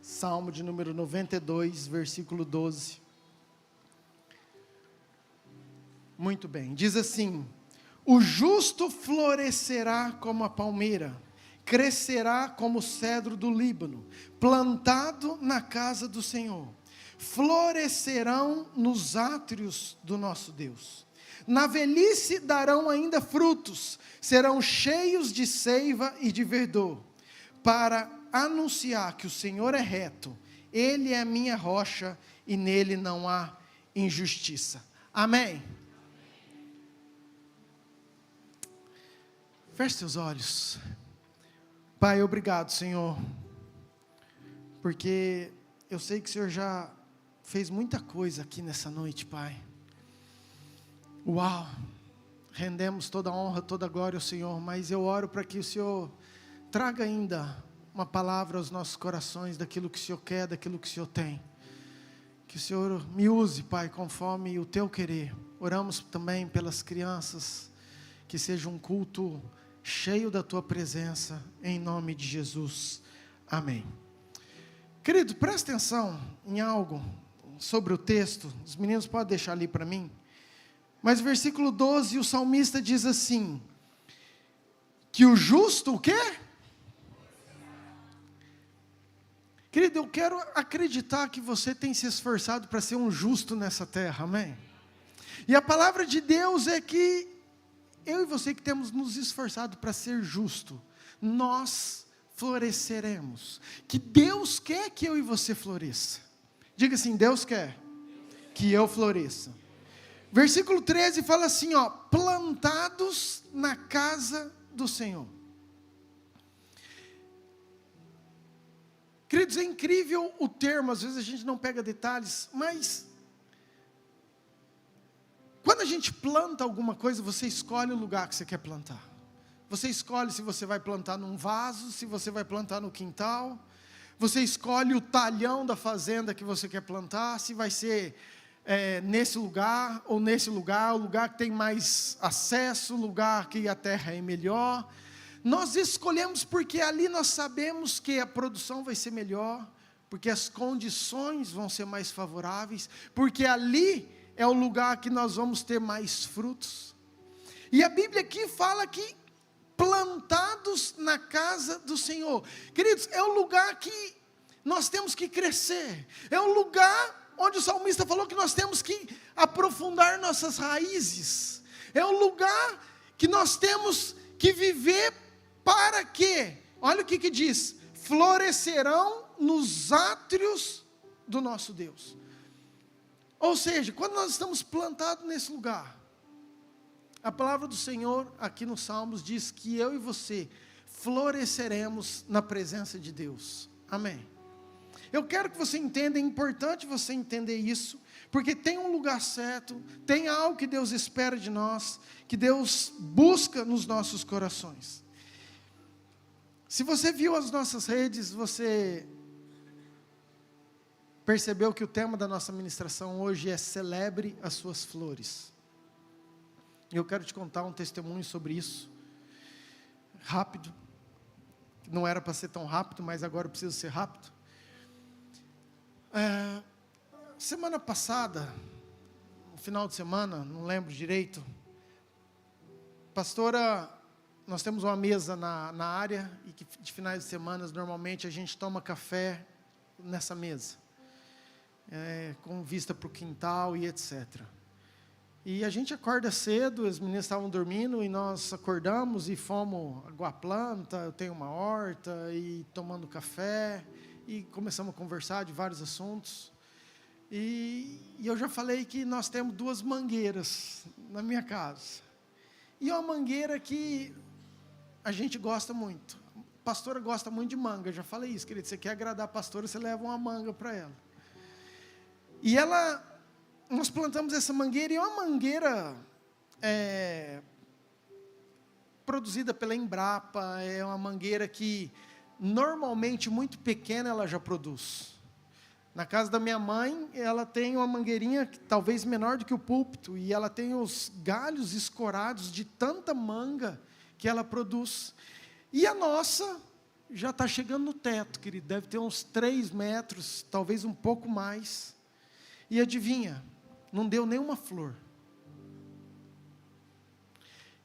Salmo de número 92, versículo 12. Muito bem, diz assim: o justo florescerá como a palmeira, crescerá como o cedro do Líbano, plantado na casa do Senhor. Florescerão nos átrios do nosso Deus. Na velhice darão ainda frutos, serão cheios de seiva e de verdor, para anunciar que o Senhor é reto, Ele é a minha rocha e nele não há injustiça. Amém? Feche seus olhos. Pai, obrigado, Senhor, porque eu sei que o Senhor já fez muita coisa aqui nessa noite, Pai. Uau! Rendemos toda a honra, toda a glória ao Senhor, mas eu oro para que o Senhor traga ainda uma palavra aos nossos corações, daquilo que o Senhor quer, daquilo que o Senhor tem. Que o Senhor me use, Pai, conforme o Teu querer. Oramos também pelas crianças, que seja um culto cheio da Tua presença, em nome de Jesus. Amém. Querido, presta atenção em algo sobre o texto. Os meninos podem deixar ali para mim. Mas versículo 12, o salmista diz assim, que o justo, o quê? Querido, eu quero acreditar que você tem se esforçado para ser um justo nessa terra, amém? E a palavra de Deus é que eu e você que temos nos esforçado para ser justo, nós floresceremos. Que Deus quer que eu e você floresça. Diga assim, Deus quer que eu floresça. Versículo 13 fala assim, ó, plantados na casa do Senhor. Queridos, é incrível o termo, às vezes a gente não pega detalhes, mas quando a gente planta alguma coisa, você escolhe o lugar que você quer plantar. Você escolhe se você vai plantar num vaso, se você vai plantar no quintal. Você escolhe o talhão da fazenda que você quer plantar, se vai ser nesse lugar ou nesse lugar, o lugar que tem mais acesso, o lugar que a terra é melhor. Nós escolhemos porque ali nós sabemos que a produção vai ser melhor, porque as condições vão ser mais favoráveis, porque ali é o lugar que nós vamos ter mais frutos. E a Bíblia aqui fala que plantados na casa do Senhor. Queridos, é o lugar que nós temos que crescer, é o lugar onde o salmista falou que nós temos que aprofundar nossas raízes, é o lugar que nós temos que viver para quê? Olha o que diz, florescerão nos átrios do nosso Deus. Ou seja, quando nós estamos plantados nesse lugar, a palavra do Senhor aqui nos Salmos diz que eu e você floresceremos na presença de Deus. Amém. Eu quero que você entenda, é importante você entender isso, porque tem um lugar certo, tem algo que Deus espera de nós, que Deus busca nos nossos corações. Se você viu as nossas redes, você percebeu que o tema da nossa ministração hoje é celebre as suas flores. Eu quero te contar um testemunho sobre isso, rápido, não era para ser tão rápido, mas agora eu preciso ser rápido. Semana passada, no final de semana, não lembro direito, pastora, nós temos uma mesa na área, e que de finais de semana, normalmente a gente toma café nessa mesa, com vista para o quintal e etc. E a gente acorda cedo, as meninas estavam dormindo, e nós acordamos e fomos aguar planta, eu tenho uma horta, e tomando café, e começamos a conversar de vários assuntos. E eu já falei que nós temos 2 mangueiras na minha casa. E é uma mangueira que a gente gosta muito. A pastora gosta muito de manga, eu já falei isso, querido. Você quer agradar a pastora, você leva uma manga para ela. E nós plantamos essa mangueira, e é uma mangueira produzida pela Embrapa, é uma mangueira que normalmente muito pequena ela já produz. Na casa da minha mãe, ela tem uma mangueirinha talvez menor do que o púlpito, e ela tem os galhos escorados de tanta manga que ela produz. E a nossa já está chegando no teto, querido, deve ter uns 3 metros, talvez um pouco mais. E adivinha, não deu nenhuma flor.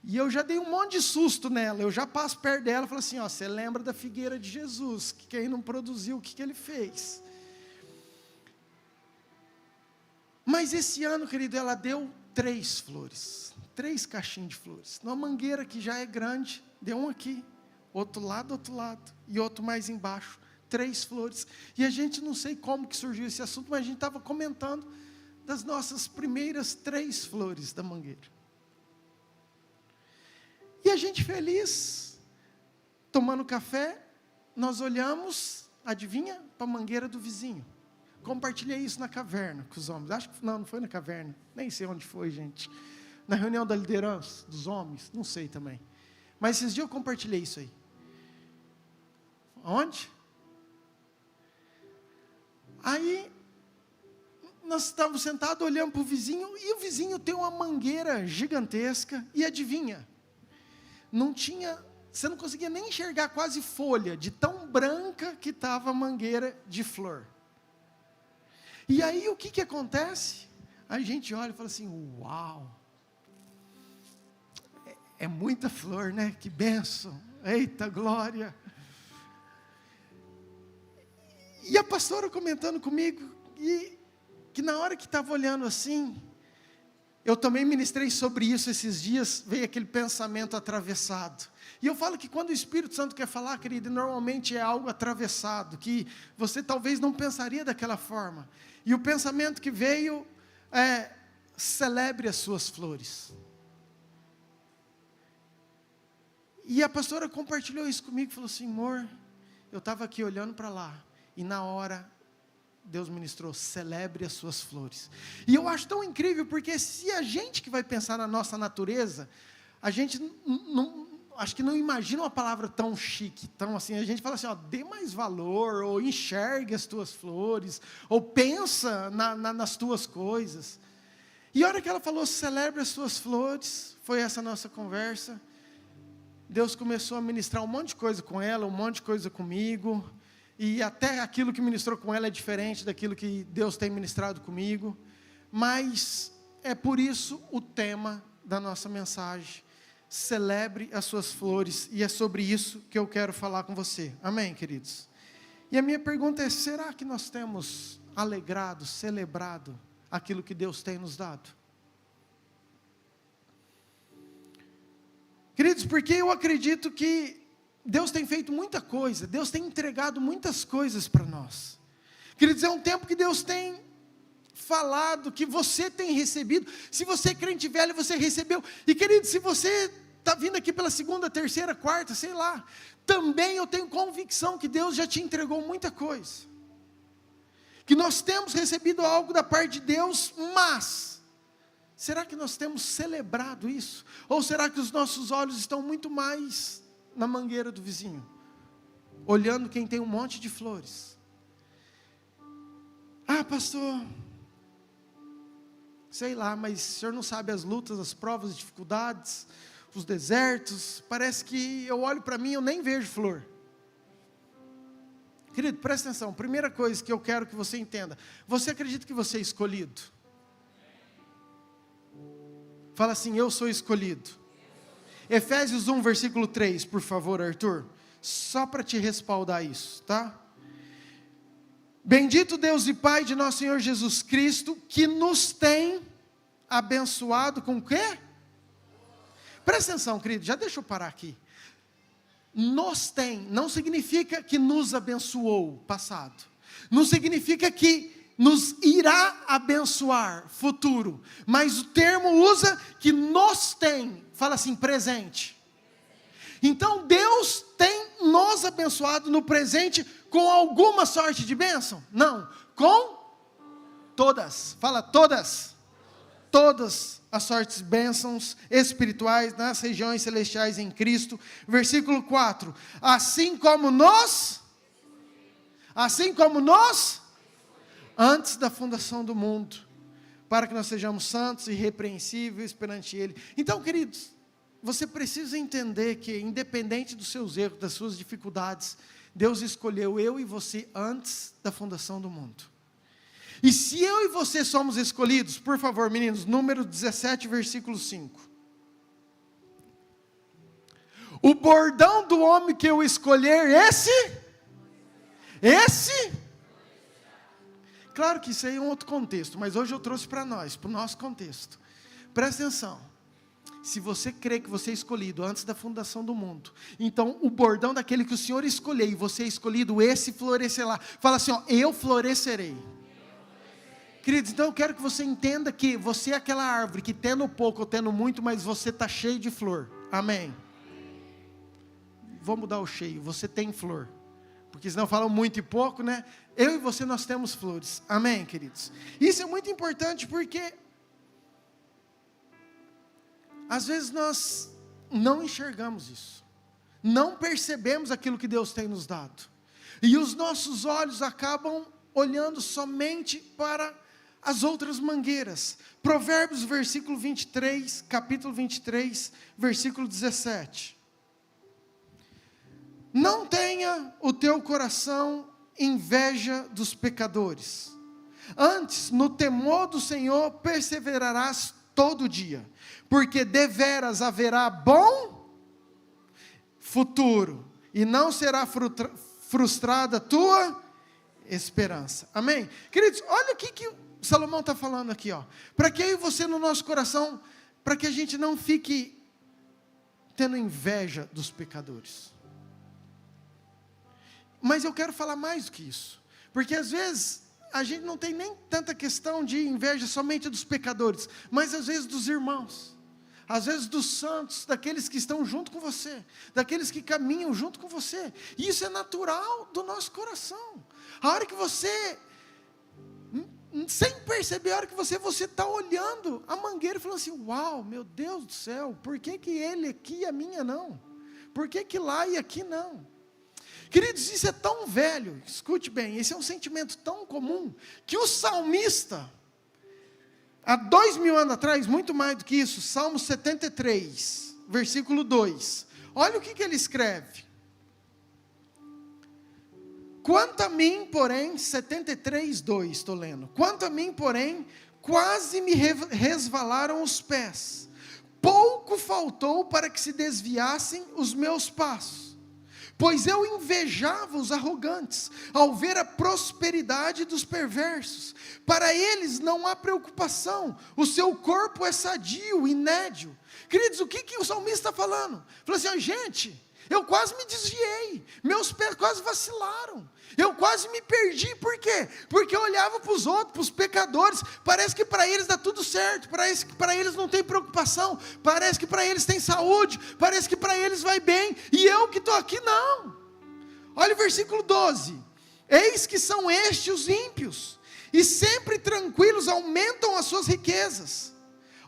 E eu já dei um monte de susto nela, eu já passo perto dela e falo assim, ó, você lembra da figueira de Jesus, que quem não produziu, o que ele fez? Mas esse ano, querido, ela deu 3 flores, 3 caixinhos de flores, numa mangueira que já é grande, deu um aqui, outro lado, e outro mais embaixo, 3 flores. E a gente não sei como que surgiu esse assunto, mas a gente estava comentando das nossas primeiras 3 flores da mangueira. E a gente feliz, tomando café, nós olhamos, adivinha? Para a mangueira do vizinho. Compartilhei isso na caverna com os homens. Acho que não foi na caverna, nem sei onde foi, gente. Na reunião da liderança dos homens, não sei também. Mas esses dias eu compartilhei isso aí. Onde? Aí, nós estávamos sentados olhando para o vizinho, e o vizinho tem uma mangueira gigantesca, e adivinha? Não tinha, você não conseguia nem enxergar quase folha, de tão branca que estava a mangueira de flor. E aí o que acontece? A gente olha e fala assim, uau, é muita flor, né? Que bênção, eita glória. E a pastora comentando comigo, e que na hora que estava olhando assim, eu também ministrei sobre isso esses dias, veio aquele pensamento atravessado. E eu falo que quando o Espírito Santo quer falar, querido, normalmente é algo atravessado, que você talvez não pensaria daquela forma. E o pensamento que veio é, celebre as suas flores. E a pastora compartilhou isso comigo, falou assim, amor, eu estava aqui olhando para lá, e na hora, Deus ministrou, celebre as suas flores. E eu acho tão incrível, porque se a gente que vai pensar na nossa natureza, a gente acho que não imagina uma palavra tão chique, tão assim, a gente fala assim, ó, dê mais valor, ou enxergue as tuas flores, ou pensa nas tuas coisas. E a hora que ela falou, celebre as suas flores, foi essa nossa conversa, Deus começou a ministrar um monte de coisa com ela, um monte de coisa comigo, e até aquilo que ministrou com ela é diferente daquilo que Deus tem ministrado comigo, mas é por isso o tema da nossa mensagem, celebre as suas flores, e é sobre isso que eu quero falar com você, amém, queridos? E a minha pergunta é, será que nós temos alegrado, celebrado aquilo que Deus tem nos dado? Queridos, porque eu acredito que Deus tem feito muita coisa, Deus tem entregado muitas coisas para nós. Queridos, é um tempo que Deus tem falado, que você tem recebido. Se você é crente velho, você recebeu. E queridos, se você está vindo aqui pela 2ª, 3ª, 4ª, sei lá, também eu tenho convicção que Deus já te entregou muita coisa. Que nós temos recebido algo da parte de Deus, mas será que nós temos celebrado isso? Ou será que os nossos olhos estão muito mais na mangueira do vizinho, olhando quem tem um monte de flores? Ah, pastor, sei lá, mas o senhor não sabe as lutas, as provas, as dificuldades, os desertos, parece que eu olho para mim e eu nem vejo flor. Querido, presta atenção, primeira coisa que eu quero que você entenda, você acredita que você é escolhido? Fala assim, eu sou escolhido. Efésios 1, versículo 3, por favor, Arthur. Só para te respaldar isso, tá? Bendito Deus e Pai de nosso Senhor Jesus Cristo, que nos tem abençoado com o quê? Presta atenção, querido, já deixa eu parar aqui. Nos tem, não significa que nos abençoou, passado. Não significa que nos irá abençoar, futuro. Mas o termo usa que nos tem, fala assim, presente. Então Deus tem nos abençoado no presente com alguma sorte de bênção? Não, com todas, fala todas. Todas as sortes de bênçãos espirituais nas regiões celestiais em Cristo. Versículo 4, assim como nós, antes da fundação do mundo, para que nós sejamos santos e irrepreensíveis perante Ele. Então, queridos, você precisa entender que, independente dos seus erros, das suas dificuldades, Deus escolheu eu e você antes da fundação do mundo. E se eu e você somos escolhidos, por favor, meninos, número 17, versículo 5. O bordão do homem que eu escolher, esse, claro que isso aí é um outro contexto, mas hoje eu trouxe para nós, para o nosso contexto. Presta atenção. Se você crê que você é escolhido antes da fundação do mundo, então o bordão daquele que o Senhor escolheu e você é escolhido, esse florescerá. Fala assim, ó, eu florescerei. Queridos, então eu quero que você entenda que você é aquela árvore que tendo pouco ou tendo muito, mas você está cheio de flor. Amém. Vou mudar o cheio, você tem flor. Porque senão falam muito e pouco, né? Eu e você, nós temos flores. Amém, queridos? Isso é muito importante porque às vezes nós não enxergamos isso. Não percebemos aquilo que Deus tem nos dado. E os nossos olhos acabam olhando somente para as outras mangueiras. Provérbios, versículo 23, capítulo 23, versículo 17. Não tenha o teu coração inveja dos pecadores. Antes, no temor do Senhor, perseverarás todo dia. Porque deveras haverá bom futuro. E não será frustrada a tua esperança. Amém? Queridos, olha o que Salomão está falando aqui, ó. Para que eu e você no nosso coração, para que a gente não fique tendo inveja dos pecadores. Mas eu quero falar mais do que isso. Porque às vezes a gente não tem nem tanta questão de inveja somente dos pecadores, mas às vezes dos irmãos. Às vezes dos santos, daqueles que estão junto com você, daqueles que caminham junto com você. E isso é natural do nosso coração. A hora que você, sem perceber, a hora que você está olhando a mangueira e falando assim, uau, meu Deus do céu, por que ele aqui e a minha não? Por que lá e aqui não? Queridos, isso é tão velho, escute bem, esse é um sentimento tão comum, que o salmista, há 2000 anos atrás, muito mais do que isso, Salmo 73, versículo 2, olha o que ele escreve. Quanto a mim, porém, 73, 2, estou lendo. Quanto a mim, porém, quase me resvalaram os pés. Pouco faltou para que se desviassem os meus passos. Pois eu invejava os arrogantes, ao ver a prosperidade dos perversos. Para eles não há preocupação, o seu corpo é sadio e nédio. Queridos, o que o salmista está falando? Falou assim, gente, eu quase me desviei, meus pés quase vacilaram, eu quase me perdi, por quê? Porque eu olhava para os outros, para os pecadores, parece que para eles dá tudo certo, parece que para eles não tem preocupação, parece que para eles tem saúde, parece que para eles vai bem, e eu que estou aqui não. Olha o versículo 12, eis que são estes os ímpios, e sempre tranquilos aumentam as suas riquezas.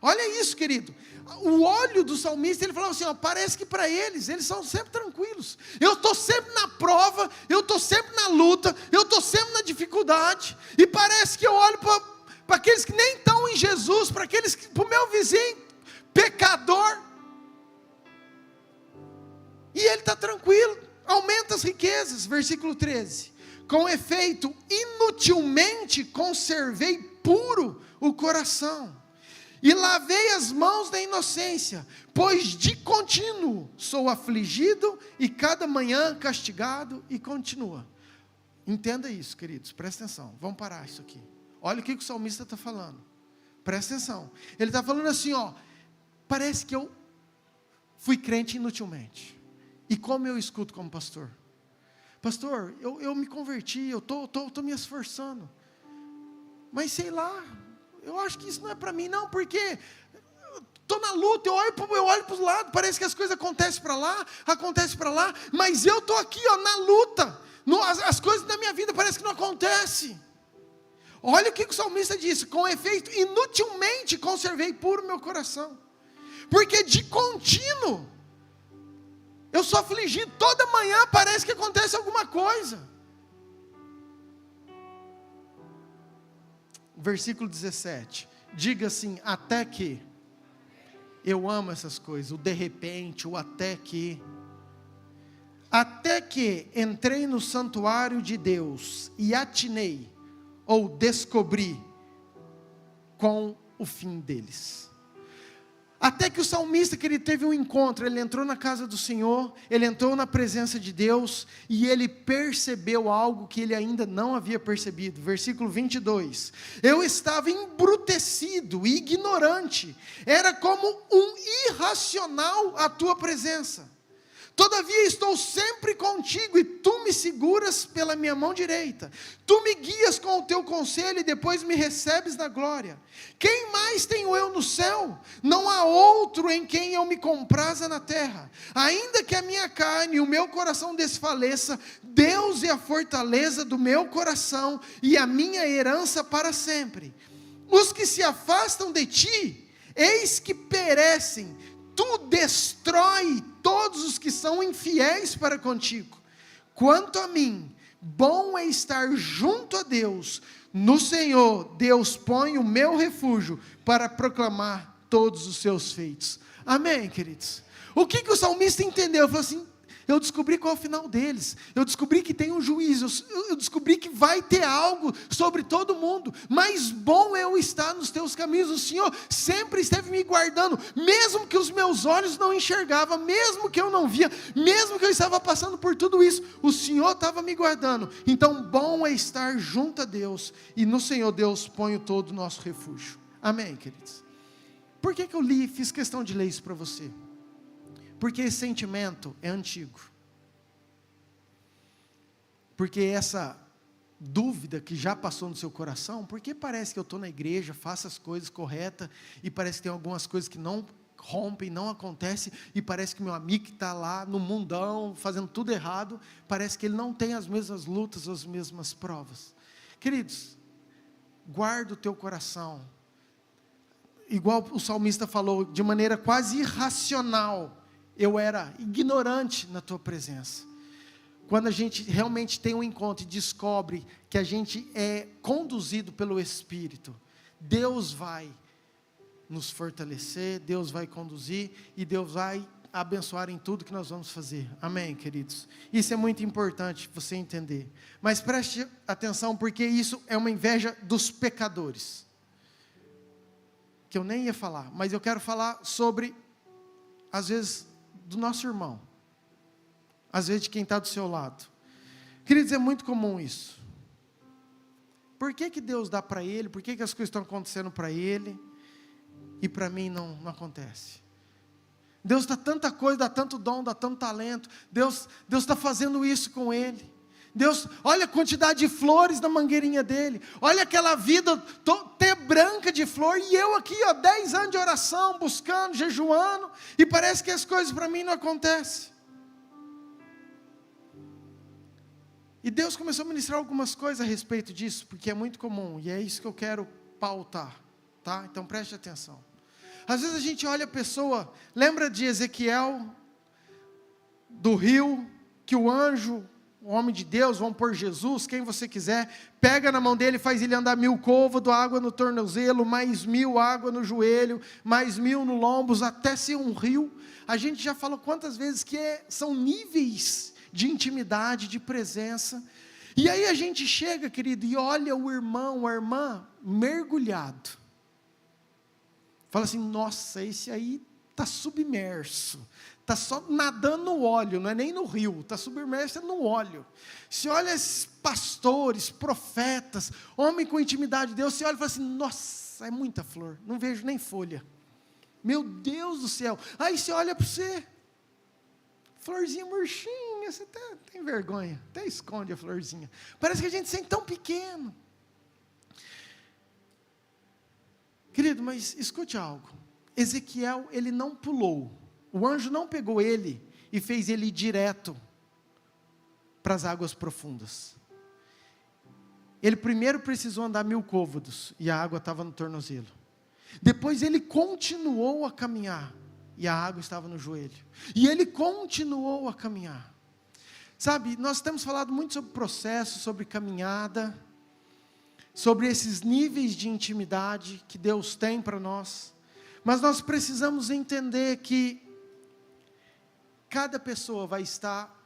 Olha isso, querido. O olho do salmista, ele falava assim, ó, parece que para eles são sempre tranquilos. Eu estou sempre na prova, eu estou sempre na luta, eu estou sempre na dificuldade. E parece que eu olho para aqueles que nem estão em Jesus, para o meu vizinho, pecador. E ele está tranquilo, aumenta as riquezas. Versículo 13. Com efeito, inutilmente conservei puro o coração. E lavei as mãos da inocência, pois de contínuo sou afligido e cada manhã castigado, e continua. Entenda isso, queridos, presta atenção, vamos parar isso aqui. Olha o que o salmista está falando, presta atenção. Ele está falando assim, ó, parece que eu fui crente inutilmente. E como eu escuto como pastor? Pastor, eu me converti, eu estou me esforçando, mas sei lá, eu acho que isso não é para mim não, porque estou na luta, eu olho para os lados, parece que as coisas acontecem para lá, mas eu estou aqui, ó, na luta, as coisas da minha vida parece que não acontecem. Olha o que o salmista disse, com efeito, inutilmente conservei puro meu coração, porque de contínuo, eu sou afligido, toda manhã parece que acontece alguma coisa. Versículo 17, diga assim, até que, eu amo essas coisas, o de repente, o até que entrei no santuário de Deus, e atinei, ou descobri, com o fim deles. Até que o salmista, que ele teve um encontro, ele entrou na casa do Senhor, ele entrou na presença de Deus, e ele percebeu algo que ele ainda não havia percebido. Versículo 22, eu estava embrutecido e ignorante, era como um irracional a tua presença. Todavia estou sempre contigo, e tu me seguras pela minha mão direita. Tu me guias com o teu conselho, e depois me recebes na glória. Quem mais tenho eu no céu? Não há outro em quem eu me compraza na terra. Ainda que a minha carne e o meu coração desfaleça, Deus é a fortaleza do meu coração, e a minha herança para sempre. Os que se afastam de ti, eis que perecem. Tu destrói todos os que são infiéis para contigo. Quanto a mim, bom é estar junto a Deus. No Senhor, Deus põe o meu refúgio para proclamar todos os seus feitos. Amém, queridos? O que o salmista entendeu? Ele falou assim, eu descobri qual é o final deles, eu descobri que tem um juízo, eu descobri que vai ter algo sobre todo mundo, mas bom é eu estar nos teus caminhos. O Senhor sempre esteve me guardando, mesmo que os meus olhos não enxergavam, mesmo que eu não via, mesmo que eu estava passando por tudo isso, o Senhor estava me guardando. Então bom é estar junto a Deus, e no Senhor Deus põe todo o nosso refúgio. Amém, queridos? Por que eu fiz questão de ler isso para você? Porque esse sentimento é antigo. Porque essa dúvida que já passou no seu coração, porque parece que eu estou na igreja, faço as coisas corretas, e parece que tem algumas coisas que não rompem, não acontecem, e parece que meu amigo que está lá no mundão, fazendo tudo errado, parece que ele não tem as mesmas lutas, as mesmas provas. Queridos, guarda o teu coração, igual o salmista falou, de maneira quase irracional, eu era ignorante na tua presença. Quando a gente realmente tem um encontro e descobre que a gente é conduzido pelo Espírito, Deus vai nos fortalecer, Deus vai conduzir, e Deus vai abençoar em tudo que nós vamos fazer. Amém, queridos? Isso é muito importante você entender. Mas preste atenção, porque isso é uma inveja dos pecadores, que eu nem ia falar, mas eu quero falar sobre, às vezes, do nosso irmão, às vezes de quem está do seu lado. Queridos, é muito comum isso. Por que Deus dá para ele? Por que as coisas estão acontecendo para ele e para mim não acontece? Deus dá tanta coisa, dá tanto dom, dá tanto talento. Deus está fazendo isso com ele. Deus, olha a quantidade de flores na mangueirinha dele, olha aquela vida até branca de flor, e eu aqui, 10 anos de oração, buscando, jejuando, e parece que as coisas para mim não acontecem. E Deus começou a ministrar algumas coisas a respeito disso, porque é muito comum, e é isso que eu quero pautar, tá? Então preste atenção. Às vezes a gente olha a pessoa, lembra de Ezequiel, do rio, que o anjo, o homem de Deus, vão por Jesus, quem você quiser, pega na mão dele, faz ele andar 1000 côvados, água no tornozelo, mais 1000 água no joelho, mais 1000 no lombos, até ser um rio. A gente já falou quantas vezes que são níveis de intimidade, de presença. E aí a gente chega, querido, e olha o irmão, a irmã, mergulhado. Fala assim, nossa, esse aí está submerso. Está só nadando no óleo, não é nem no rio, está submerso no óleo. Se olha esses pastores, profetas, homem com intimidade de Deus, você olha e fala assim, nossa, é muita flor, não vejo nem folha. Meu Deus do céu. Aí você olha para você, florzinha murchinha, você até tem vergonha, até esconde a florzinha. Parece que a gente se sente tão pequeno. Querido, mas escute algo. Ezequiel, ele não pulou. O anjo não pegou ele e fez ele ir direto para as águas profundas. Ele primeiro precisou andar 1000 côvados e a água estava no tornozelo. Depois ele continuou a caminhar e a água estava no joelho. E ele continuou a caminhar. Sabe, nós temos falado muito sobre processo, sobre caminhada, sobre esses níveis de intimidade que Deus tem para nós. Mas nós precisamos entender que cada pessoa vai estar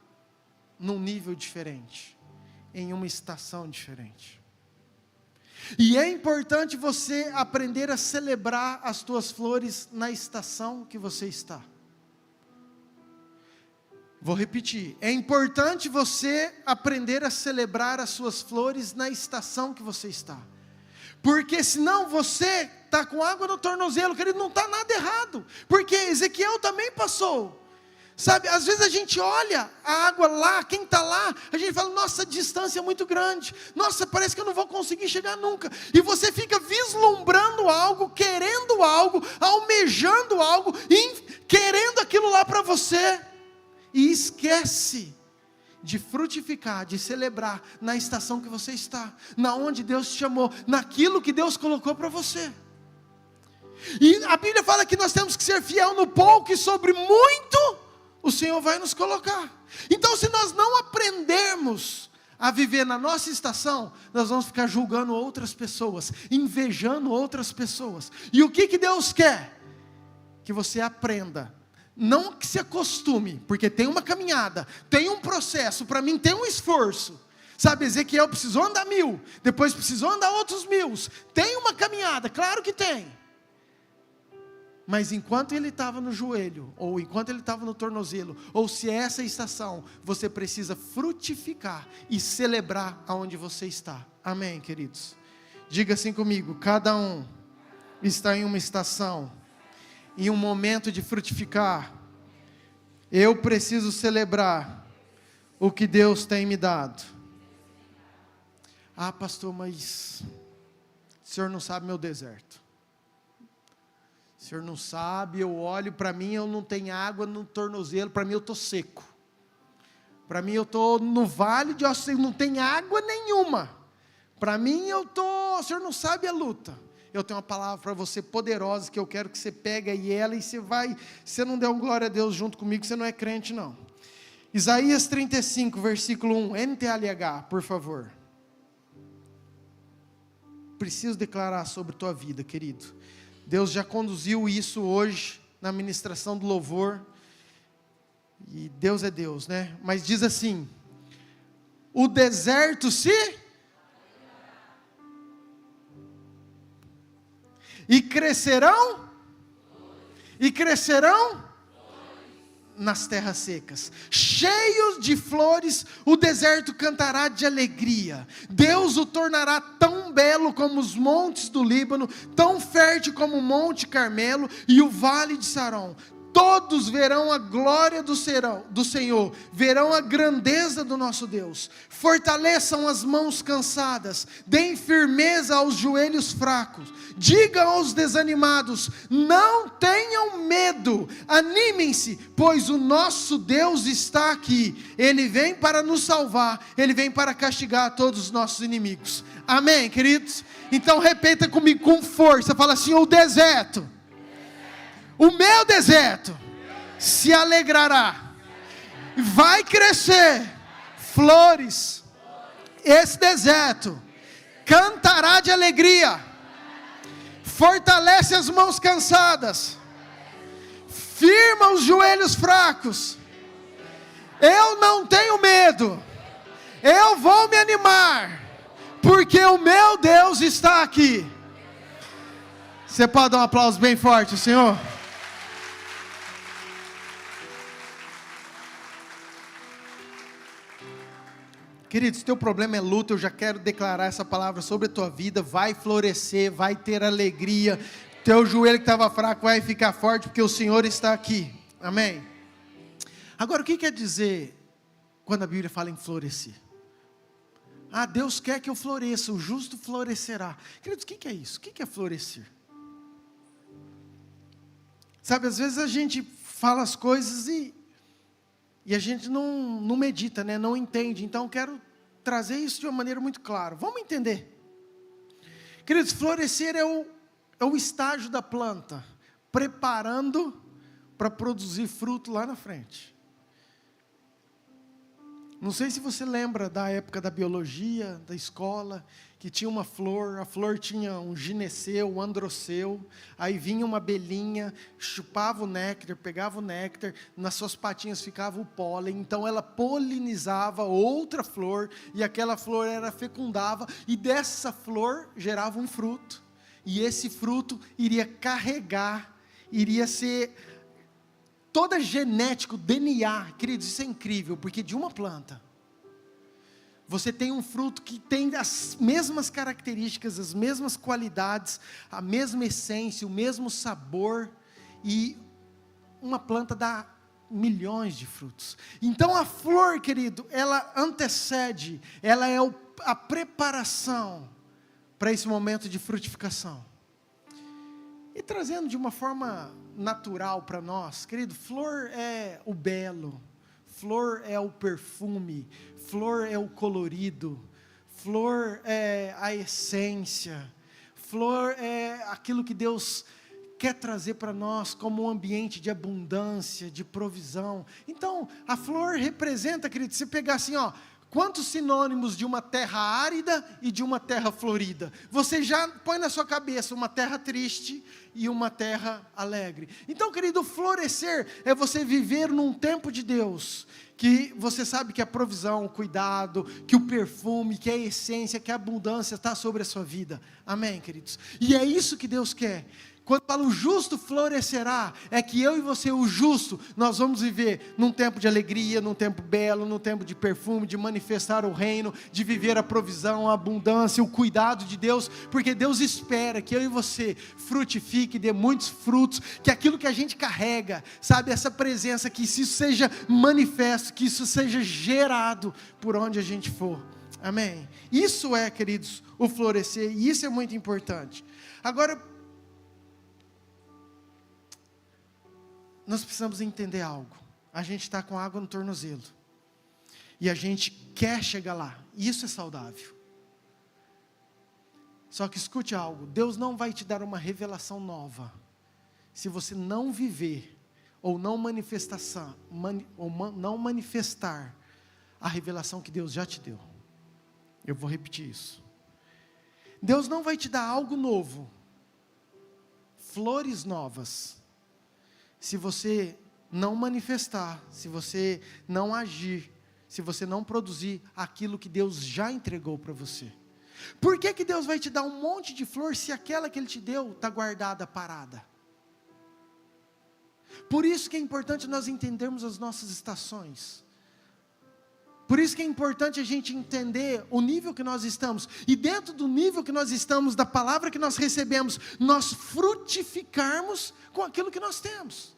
num nível diferente, em uma estação diferente. E é importante você aprender a celebrar as tuas flores na estação que você está. Vou repetir, é importante você aprender a celebrar as suas flores na estação que você está. Porque senão você está com água no tornozelo, querido, não está nada errado. Porque Ezequiel também passou. Sabe, às vezes a gente olha a água lá, quem está lá, a gente fala, nossa, a distância é muito grande. Nossa, parece que eu não vou conseguir chegar nunca. E você fica vislumbrando algo, querendo algo, almejando algo, querendo aquilo lá para você. E esquece de frutificar, de celebrar na estação que você está, na onde Deus te chamou, naquilo que Deus colocou para você. E a Bíblia fala que nós temos que ser fiel no pouco e sobre muito o Senhor vai nos colocar. Então, se nós não aprendermos a viver na nossa estação, nós vamos ficar julgando outras pessoas, invejando outras pessoas. E o que Deus quer? Que você aprenda. Não que se acostume, porque tem uma caminhada, tem um processo, para mim tem um esforço. Sabe, Ezequiel precisou andar 1000, depois precisou andar outros 1000. Tem uma caminhada, claro que tem. Mas enquanto ele estava no joelho, ou enquanto ele estava no tornozelo, ou se é essa estação, você precisa frutificar e celebrar aonde você está. Amém, queridos? Diga assim comigo, cada um está em uma estação, em um momento de frutificar. Eu preciso celebrar o que Deus tem me dado. Ah, pastor, mas o senhor não sabe meu deserto. O senhor não sabe, eu olho para mim, eu não tenho água no tornozelo, para mim eu estou seco. Para mim eu estou no vale de ossos, não tem água nenhuma. Para mim eu estou, o senhor não sabe a luta. Eu tenho uma palavra para você poderosa, que eu quero que você pegue aí ela e você vai, se você não der um glória a Deus junto comigo, você não é crente não. Isaías 35, versículo 1, NTLH, por favor. Preciso declarar sobre tua vida, querido. Deus já conduziu isso hoje, na ministração do louvor, e Deus é Deus, né? Mas diz assim, o deserto e crescerão nas terras secas, cheios de flores, o deserto cantará de alegria. Deus o tornará tão belo como os montes do Líbano, tão fértil como o Monte Carmelo e o Vale de Saron. Todos verão a glória do Senhor, verão a grandeza do nosso Deus. Fortaleçam as mãos cansadas, deem firmeza aos joelhos fracos. Digam aos desanimados, não tenham medo, animem-se, pois o nosso Deus está aqui. Ele vem para nos salvar, Ele vem para castigar todos os nossos inimigos. Amém, queridos? Então repita comigo com força, fala assim, o deserto. O meu deserto se alegrará, vai crescer flores. Esse deserto cantará de alegria, fortalece as mãos cansadas, firma os joelhos fracos. Eu não tenho medo, eu vou me animar, porque o meu Deus está aqui. Você pode dar um aplauso bem forte, Senhor? Queridos, teu problema é luta, eu já quero declarar essa palavra sobre a tua vida, vai florescer, vai ter alegria, teu joelho que estava fraco vai ficar forte, porque o Senhor está aqui, amém? Agora, o que quer dizer, quando a Bíblia fala em florescer? Ah, Deus quer que eu floresça, o justo florescerá. Queridos, o que é isso? O que é florescer? Sabe, às vezes a gente fala as coisas e a gente não medita, né? Não entende. Então eu quero trazer isso de uma maneira muito clara. Vamos entender. Queridos, florescer é o estágio da planta, preparando para produzir fruto lá na frente. Não sei se você lembra da época da biologia, da escola, que tinha uma flor, a flor tinha um gineceu, um androceu, aí vinha uma abelhinha, chupava o néctar, pegava o néctar, nas suas patinhas ficava o pólen, então ela polinizava outra flor, e aquela flor era fecundava, e dessa flor gerava um fruto, e esse fruto iria carregar, iria ser toda genética, DNA, queridos, isso é incrível, porque de uma planta, você tem um fruto que tem as mesmas características, as mesmas qualidades, a mesma essência, o mesmo sabor, e uma planta dá milhões de frutos. Então a flor, querido, ela antecede, ela é a preparação para esse momento de frutificação. E trazendo de uma forma natural para nós, querido, flor é o belo, flor é o perfume, flor é o colorido, flor é a essência, flor é aquilo que Deus quer trazer para nós como um ambiente de abundância, de provisão. Então, a flor representa, querido, se pegar assim, ó, quantos sinônimos de uma terra árida e de uma terra florida? Você já põe na sua cabeça uma terra triste e uma terra alegre. Então, querido, florescer é você viver num tempo de Deus, que você sabe que a provisão, o cuidado, que o perfume, que a essência, que a abundância está sobre a sua vida. Amém, queridos? E é isso que Deus quer. Quando fala o justo florescerá, é que eu e você, o justo, nós vamos viver num tempo de alegria, num tempo belo, num tempo de perfume, de manifestar o reino, de viver a provisão, a abundância, o cuidado de Deus, porque Deus espera que eu e você frutifique, dê muitos frutos, que aquilo que a gente carrega, sabe, essa presença, que isso seja manifesto, que isso seja gerado por onde a gente for. Amém? Isso é, queridos, o florescer, e isso é muito importante. Agora, nós precisamos entender algo. A gente está com água no tornozelo. E a gente quer chegar lá. E isso é saudável. Só que escute algo. Deus não vai te dar uma revelação nova, se você não viver, ou não manifestar a revelação que Deus já te deu. Eu vou repetir isso. Deus não vai te dar algo novo, flores novas, se você não manifestar, se você não agir, se você não produzir aquilo que Deus já entregou para você. Por que Deus vai te dar um monte de flor, se aquela que Ele te deu está guardada, parada? Por isso que é importante nós entendermos as nossas estações. Por isso que é importante a gente entender o nível que nós estamos. E dentro do nível que nós estamos, da palavra que nós recebemos, nós frutificarmos com aquilo que nós temos.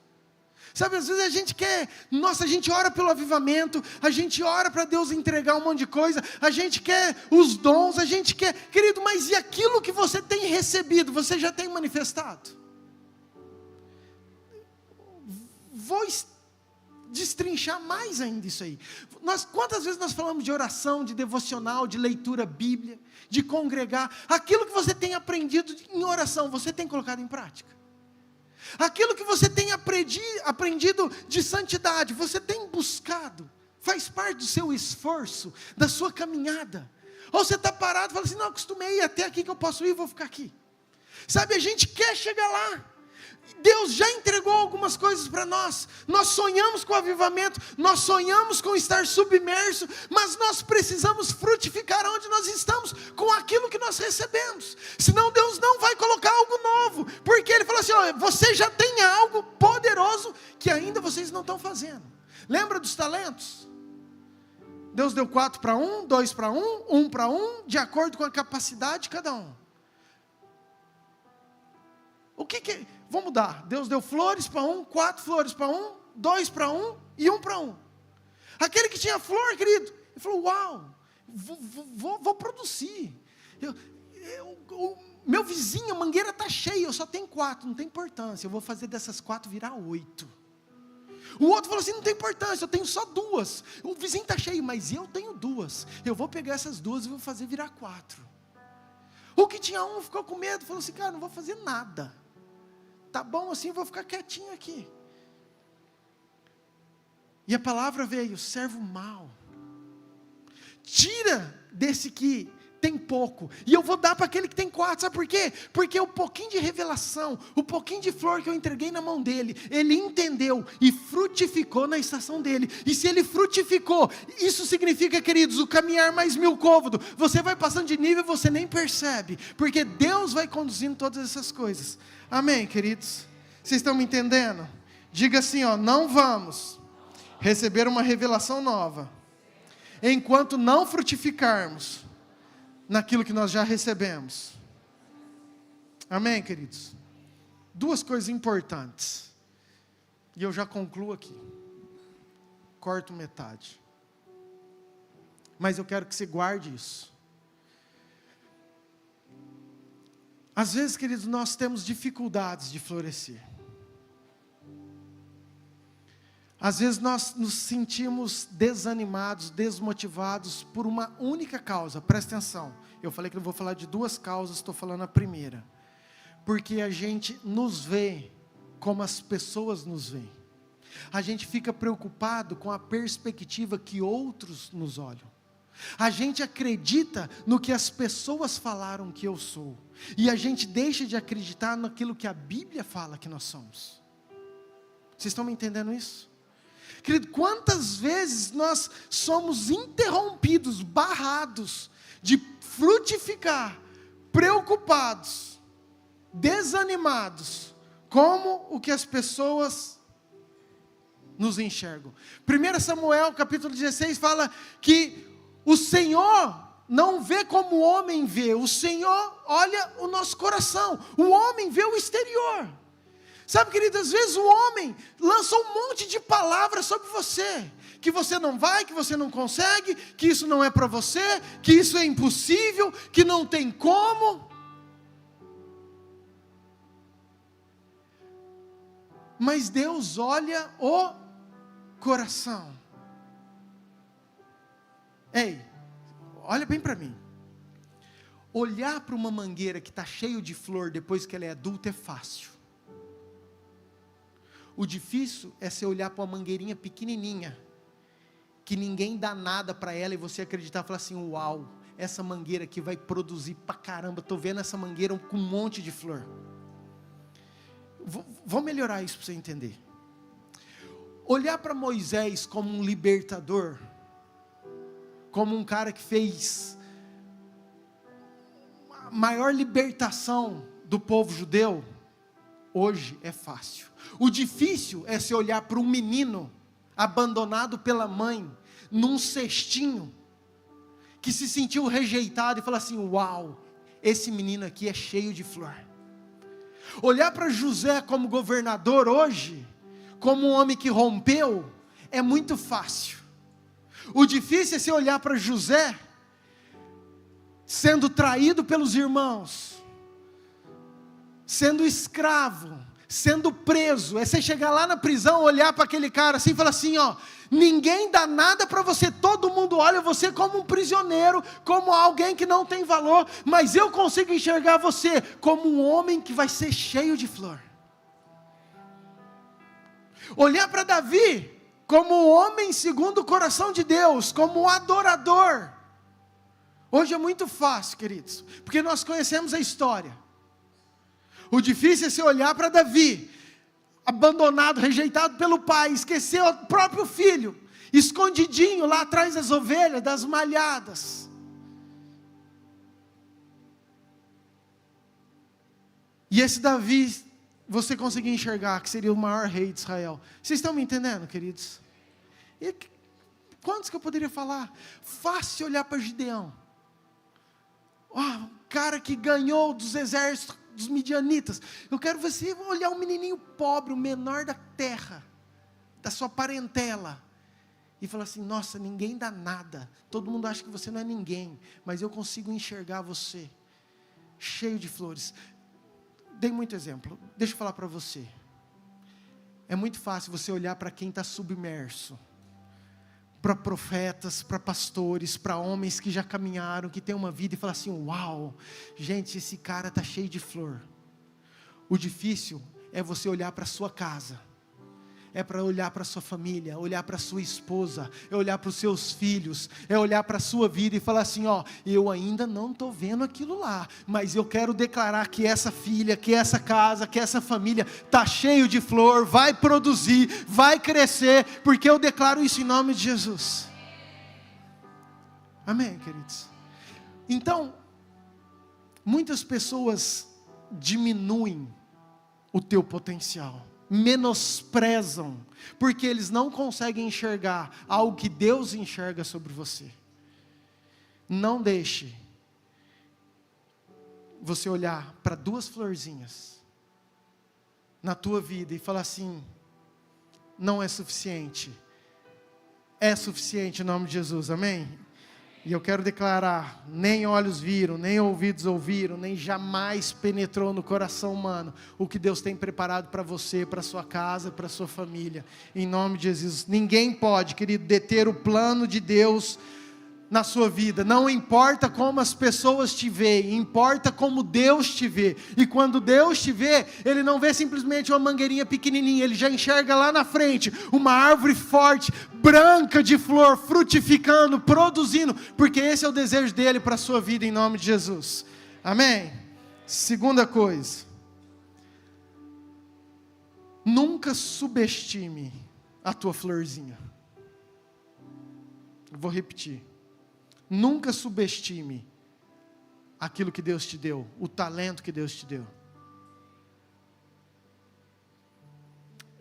Sabe, às vezes a gente quer, a gente ora pelo avivamento, a gente ora para Deus entregar um monte de coisa, a gente quer os dons, a gente quer, querido, mas e aquilo que você tem recebido, você já tem manifestado? Vou destrinchar mais ainda isso aí. Quantas vezes nós falamos de oração, de devocional, de leitura bíblia, de congregar, aquilo que você tem aprendido em oração, você tem colocado em prática? Aquilo que você tem aprendido de santidade, você tem buscado, faz parte do seu esforço, da sua caminhada? Ou você está parado e fala assim, não, acostumei a ir até aqui que eu posso ir, vou ficar aqui. Sabe, a gente quer chegar lá. Deus já entregou algumas coisas para nós. Nós sonhamos com o avivamento, nós sonhamos com estar submerso, mas nós precisamos frutificar onde nós estamos, com aquilo que nós recebemos. Senão Deus não vai colocar algo novo, porque Ele falou assim, ó, você já tem algo poderoso que ainda vocês não estão fazendo. Lembra dos talentos? Deus deu 4 para 1, 2 para 1, 1 para 1, de acordo com a capacidade de cada um. O que vamos mudar. Deus deu flores para 1, 4 flores para 1, 2 para 1 e 1 para 1. Aquele que tinha flor, querido, ele falou, uau, vou produzir. O meu vizinho, a mangueira está cheia, eu só tenho 4, não tem importância, eu vou fazer dessas 4 virar 8. O outro falou assim, não tem importância, eu tenho só 2. O vizinho está cheio, mas eu tenho 2. Eu vou pegar essas 2 e vou fazer virar 4. O que tinha 1 ficou com medo, falou assim, cara, não vou fazer nada. Tá bom assim, vou ficar quietinho aqui. E a palavra veio, servo mau. tira desse que tem pouco, e eu vou dar para aquele que tem 4, sabe por quê? Porque o pouquinho de revelação, o pouquinho de flor que eu entreguei na mão dele, ele entendeu e frutificou na estação dele, e se ele frutificou, isso significa, queridos, o caminhar mais 1000 côvados, você vai passando de nível e você nem percebe, porque Deus vai conduzindo todas essas coisas, amém, queridos? Vocês estão me entendendo? Diga assim, não vamos receber uma revelação nova, enquanto não frutificarmos naquilo que nós já recebemos. Amém, queridos? 2 coisas importantes, e eu já concluo aqui, corto metade, mas eu quero que você guarde isso. Às vezes, queridos, nós temos dificuldades de florescer. Às vezes nós nos sentimos desanimados, desmotivados por uma única causa. Presta atenção, eu falei que eu vou falar de 2 causas, estou falando a primeira. Porque a gente nos vê como as pessoas nos veem. A gente fica preocupado com a perspectiva que outros nos olham. A gente acredita no que as pessoas falaram que eu sou. E a gente deixa de acreditar naquilo que a Bíblia fala que nós somos. Vocês estão me entendendo isso? Querido, quantas vezes nós somos interrompidos, barrados, de frutificar, preocupados, desanimados, como o que as pessoas nos enxergam. 1 Samuel capítulo 16 fala que o Senhor não vê como o homem vê, o Senhor olha o nosso coração, o homem vê o exterior. Sabe, querido, às vezes o homem lança um monte de palavras sobre você, que você não vai, que você não consegue, que isso não é para você, que isso é impossível, que não tem como. Mas Deus olha o coração. Ei, olha bem para mim. Olhar para uma mangueira que está cheia de flor depois que ela é adulta é fácil. O difícil é você olhar para uma mangueirinha pequenininha, que ninguém dá nada para ela, e você acreditar e falar assim, uau, essa mangueira aqui vai produzir para caramba, estou vendo essa mangueira com um monte de flor. Vou melhorar isso para você entender. Olhar para Moisés como um libertador, como um cara que fez a maior libertação do povo judeu, hoje é fácil. O difícil é se olhar para um menino abandonado pela mãe, num cestinho, que se sentiu rejeitado e falar assim, uau, esse menino aqui é cheio de flor. Olhar para José como governador hoje, como um homem que rompeu, é muito fácil. O difícil é se olhar para José, sendo traído pelos irmãos, sendo escravo, sendo preso, é você chegar lá na prisão, olhar para aquele cara assim e falar assim, ninguém dá nada para você, todo mundo olha você como um prisioneiro, como alguém que não tem valor, mas eu consigo enxergar você como um homem que vai ser cheio de flor. Olhar para Davi como um homem segundo o coração de Deus, como um adorador. Hoje é muito fácil, queridos, porque nós conhecemos a história. O difícil é você olhar para Davi, abandonado, rejeitado pelo pai, esqueceu o próprio filho, escondidinho lá atrás das ovelhas, das malhadas. E esse Davi, você conseguir enxergar que seria o maior rei de Israel. Vocês estão me entendendo, queridos? E quantos que eu poderia falar? Fácil olhar para Gideão. O cara que ganhou dos exércitos dos midianitas. Eu quero você olhar um menininho pobre, o menor da terra, da sua parentela, e falar assim, nossa, ninguém dá nada, todo mundo acha que você não é ninguém, mas eu consigo enxergar você, cheio de flores. Dei muito exemplo, deixa eu falar para você, é muito fácil você olhar para quem está submerso, para profetas, para pastores, para homens que já caminharam, que têm uma vida, e falar assim, uau, gente, esse cara está cheio de flor. O difícil é você olhar para a sua casa, é para olhar para a sua família, olhar para a sua esposa, é olhar para os seus filhos, é olhar para a sua vida e falar assim, ó, eu ainda não estou vendo aquilo lá, mas eu quero declarar que essa filha, que essa casa, que essa família está cheio de flor, vai produzir, vai crescer, porque eu declaro isso em nome de Jesus. Amém, queridos? Então, muitas pessoas diminuem o teu potencial, menosprezam, porque eles não conseguem enxergar algo que Deus enxerga sobre você. Não deixe você olhar para 2 florzinhas na tua vida e falar assim, não é suficiente. É suficiente em nome de Jesus, amém? E eu quero declarar, nem olhos viram, nem ouvidos ouviram, nem jamais penetrou no coração humano o que Deus tem preparado para você, para sua casa, para sua família, em nome de Jesus. Ninguém pode, querido, deter o plano de Deus na sua vida. Não importa como as pessoas te veem, importa como Deus te vê. E quando Deus te vê, Ele não vê simplesmente uma mangueirinha pequenininha, Ele já enxerga lá na frente uma árvore forte, branca de flor, frutificando, produzindo, porque esse é o desejo dEle para a sua vida, em nome de Jesus. Amém? Segunda coisa, nunca subestime a tua florzinha. Vou repetir. Nunca subestime aquilo que Deus te deu, o talento que Deus te deu.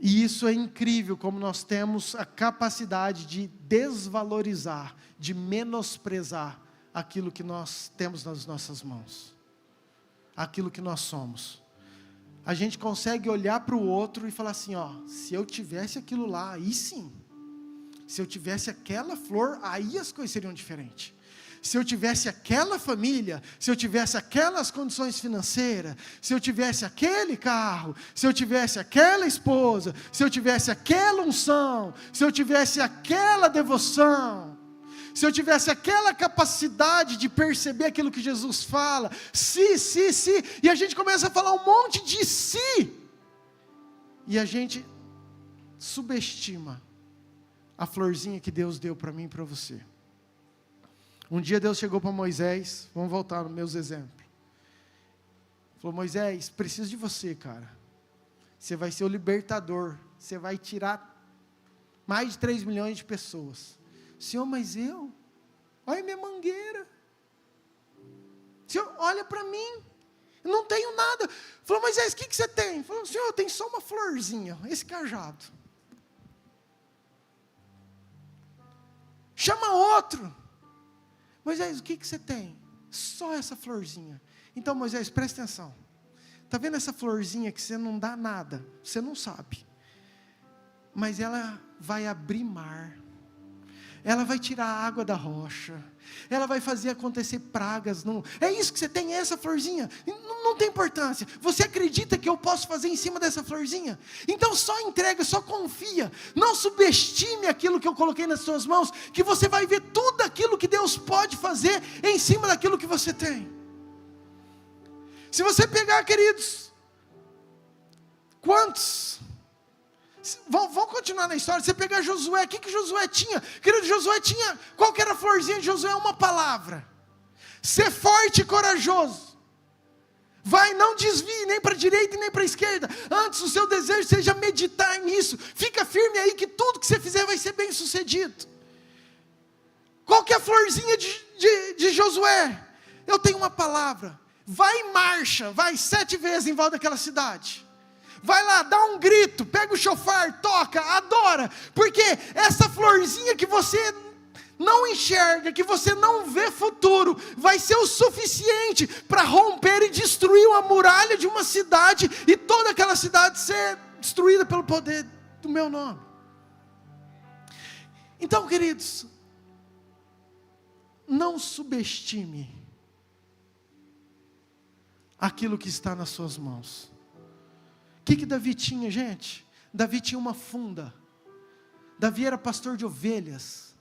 E isso é incrível, como nós temos a capacidade de desvalorizar, de menosprezar aquilo que nós temos nas nossas mãos, aquilo que nós somos. A gente consegue olhar para o outro e falar assim, ó, se eu tivesse aquilo lá, aí sim. Se eu tivesse aquela flor, aí as coisas seriam diferentes. Se eu tivesse aquela família, se eu tivesse aquelas condições financeiras, se eu tivesse aquele carro, se eu tivesse aquela esposa, se eu tivesse aquela unção, se eu tivesse aquela devoção, se eu tivesse aquela capacidade de perceber aquilo que Jesus fala, se, e a gente começa a falar um monte de si, e a gente subestima a florzinha que Deus deu para mim e para você. Um dia Deus chegou para Moisés, vamos voltar nos meus exemplos. Falou, Moisés, preciso de você, cara. Você vai ser o libertador, você vai tirar mais de 3 milhões de pessoas. Senhor, mas eu? Olha minha mangueira. Senhor, olha para mim. Eu não tenho nada. Falou, Moisés, o que você tem? Falou, Senhor, eu tenho só uma florzinha, esse cajado. Chama outro. Moisés, o que você tem? Só essa florzinha. Então, Moisés, presta atenção. Está vendo essa florzinha que você não dá nada? Você não sabe. Mas ela vai abrir mar. Ela vai tirar a água da rocha. Ela vai fazer acontecer pragas. Não, é isso que você tem, é essa florzinha. Não tem importância. Você acredita que eu posso fazer em cima dessa florzinha? Então só entrega, só confia. Não subestime aquilo que eu coloquei nas suas mãos, que você vai ver tudo aquilo que Deus pode fazer em cima daquilo que você tem. Se você pegar, queridos, quantos... Vamos continuar na história. Você pegar Josué, o que Josué tinha? Querido, Josué tinha, qual que era a florzinha de Josué? Uma palavra: ser forte e corajoso. Vai, não desvie nem para a direita e nem para a esquerda. Antes o seu desejo seja meditar nisso. Fica firme aí que tudo que você fizer vai ser bem sucedido. Qual que é a florzinha de Josué? Eu tenho uma palavra. Vai em marcha, vai 7 vezes em volta daquela cidade. Vai lá, dá um grito, pega o chofar, toca, adora, porque essa florzinha que você não enxerga, que você não vê futuro, vai ser o suficiente para romper e destruir uma muralha de uma cidade, e toda aquela cidade ser destruída pelo poder do meu nome. Então, queridos, não subestime aquilo que está nas suas mãos. O que Davi tinha, gente? Davi tinha uma funda. Davi era pastor de ovelhas.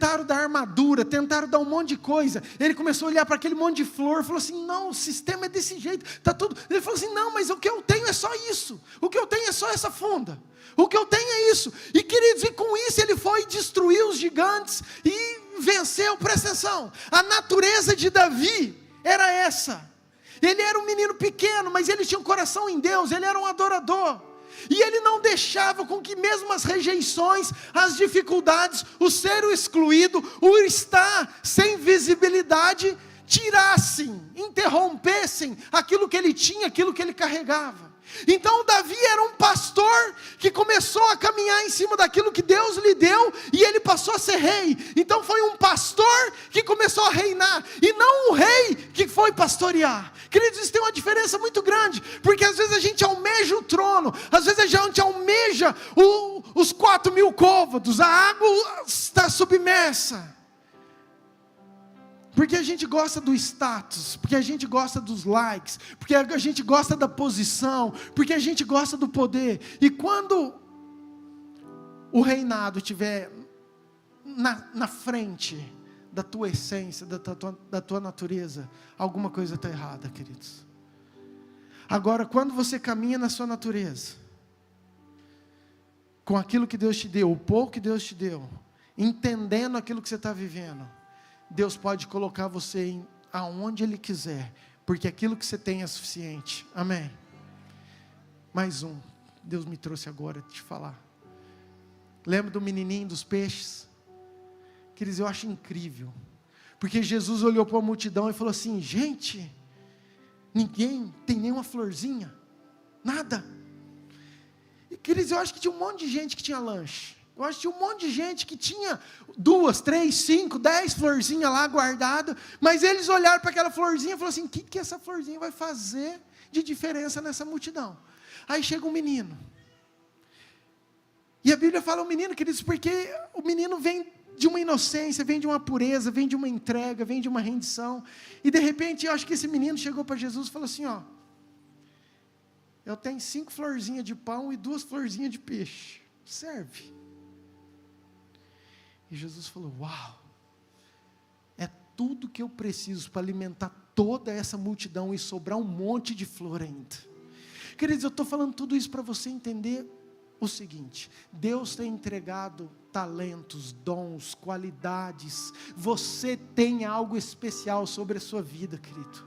tentaram dar armadura, tentaram dar um monte de coisa. Ele começou a olhar para aquele monte de flor, falou assim, não, o sistema é desse jeito, está tudo. Ele falou assim, não, mas o que eu tenho é só isso, o que eu tenho é só essa funda, o que eu tenho é isso. E queridos, e com isso ele foi destruir os gigantes e venceu. Presta atenção, a natureza de Davi era essa. Ele era um menino pequeno, mas ele tinha um coração em Deus, ele era um adorador. E ele não deixava com que mesmo as rejeições, as dificuldades, o ser o excluído, o estar sem visibilidade, tirassem, interrompessem aquilo que ele tinha, aquilo que ele carregava. Então Davi era um pastor que começou a caminhar em cima daquilo que Deus lhe deu, e ele passou a ser rei. Então foi um pastor que começou a reinar, e não um rei que foi pastorear. Queridos, isso tem uma diferença muito grande, porque às vezes a gente almeja o trono, às vezes a gente almeja os 4.000 côvados, a água está submersa, porque a gente gosta do status, porque a gente gosta dos likes, porque a gente gosta da posição, porque a gente gosta do poder. E quando o reinado estiver na frente da tua essência, da tua natureza, alguma coisa está errada, queridos. Agora, quando você caminha na sua natureza, com aquilo que Deus te deu, o pouco que Deus te deu, entendendo aquilo que você está vivendo, Deus pode colocar você aonde Ele quiser, porque aquilo que você tem é suficiente. Amém? Mais um, Deus me trouxe agora te falar. Lembra do menininho dos peixes? Queridos, eu acho incrível, porque Jesus olhou para a multidão e falou assim, gente, ninguém tem nenhuma florzinha, nada. E queridos, eu acho que tinha um monte de gente que tinha lanche. Eu acho que tinha um monte de gente que tinha 2, 3, 5, 10 florzinhas lá guardadas, mas eles olharam para aquela florzinha e falaram assim, o que essa florzinha vai fazer de diferença nessa multidão? Aí chega um menino, e a Bíblia fala o menino, queridos, porque o menino vem de uma inocência, vem de uma pureza, vem de uma entrega, vem de uma rendição, e de repente eu acho que esse menino chegou para Jesus e falou assim, ó, eu tenho 5 florzinhas de pão e 2 florzinhas de peixe, serve. E Jesus falou, uau, é tudo que eu preciso para alimentar toda essa multidão e sobrar um monte de flor ainda. Queridos, eu estou falando tudo isso para você entender o seguinte, Deus tem entregado talentos, dons, qualidades, você tem algo especial sobre a sua vida, querido.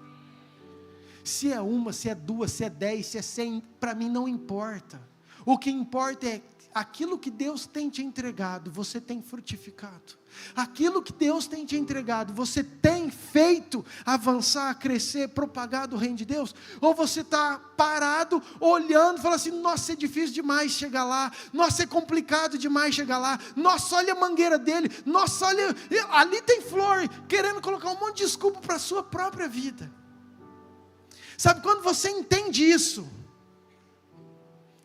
Se é 1, se é 2, se é 10, se é 100, para mim não importa. O que importa é aquilo que Deus tem te entregado, você tem frutificado. Aquilo que Deus tem te entregado, você tem feito avançar, crescer, propagar o reino de Deus? Ou você está parado, olhando, falando assim, nossa, é difícil demais chegar lá, nossa, é complicado demais chegar lá, nossa, olha a mangueira dele, nossa, olha, ali tem flor, querendo colocar um monte de desculpa para a sua própria vida. Sabe, quando você entende isso,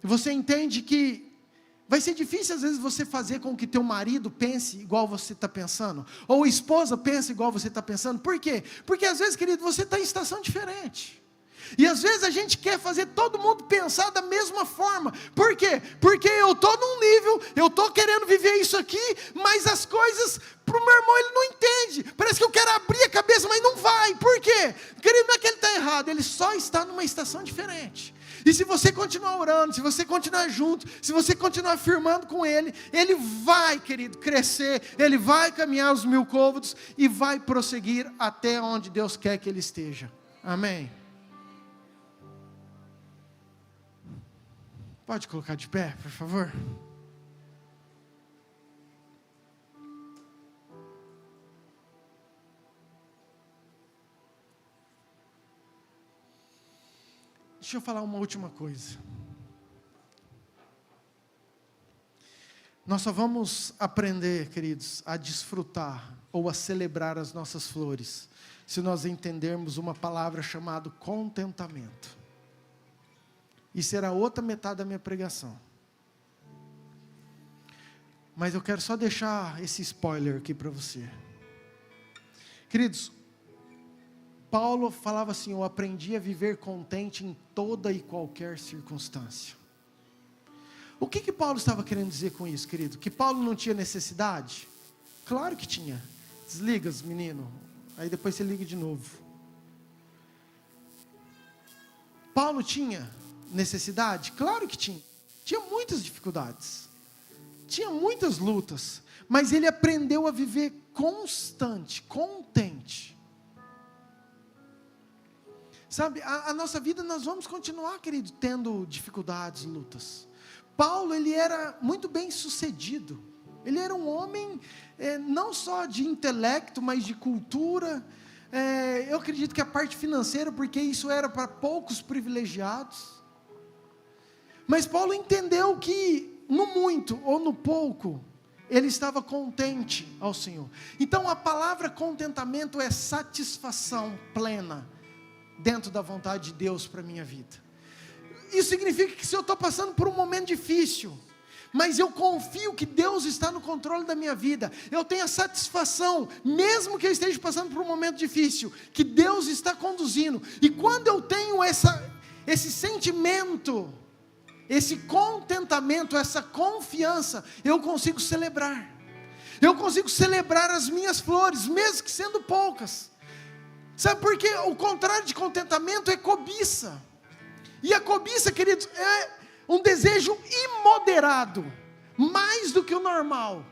você entende que vai ser difícil às vezes você fazer com que teu marido pense igual você está pensando, ou a esposa pense igual você está pensando. Por quê? Porque às vezes, querido, você está em estação diferente, e às vezes a gente quer fazer todo mundo pensar da mesma forma. Por quê? Porque eu estou num nível, eu estou querendo viver isso aqui, mas as coisas, para o meu irmão, ele não entende, parece que eu quero abrir a cabeça, mas não vai. Por quê? Querido, não é que ele está errado, ele só está numa estação diferente. E se você continuar orando, se você continuar junto, se você continuar firmando com Ele, Ele vai, querido, crescer, Ele vai caminhar os 1000 côvados e vai prosseguir até onde Deus quer que Ele esteja. Amém? Pode colocar de pé, por favor? Deixa eu falar uma última coisa. Nós só vamos aprender, queridos, a desfrutar ou a celebrar as nossas flores, se nós entendermos uma palavra chamada contentamento. E será outra metade da minha pregação. Mas eu quero só deixar esse spoiler aqui para você. Queridos, Paulo falava assim, eu aprendi a viver contente em toda e qualquer circunstância. O que Paulo estava querendo dizer com isso, querido? Que Paulo não tinha necessidade? Claro que tinha. Desliga, menino. Aí depois você liga de novo. Paulo tinha necessidade? Claro que tinha. Tinha muitas dificuldades. Tinha muitas lutas. Mas ele aprendeu a viver constante, contente. Sabe, a nossa vida nós vamos continuar, querido, tendo dificuldades, lutas. Paulo, ele era muito bem sucedido. Ele era um homem, não só de intelecto, mas de cultura. Eu acredito que a parte financeira, porque isso era para poucos privilegiados. Mas Paulo entendeu que no muito ou no pouco, ele estava contente ao Senhor. Então a palavra contentamento é satisfação plena dentro da vontade de Deus para a minha vida. Isso significa que se eu estou passando por um momento difícil, mas eu confio que Deus está no controle da minha vida, eu tenho a satisfação, mesmo que eu esteja passando por um momento difícil, que Deus está conduzindo. E quando eu tenho esse sentimento, esse contentamento, essa confiança, eu consigo celebrar. Eu consigo celebrar as minhas flores, mesmo que sendo poucas. Sabe por quê? O contrário de contentamento é cobiça. E a cobiça, queridos, é um desejo imoderado, mais do que o normal.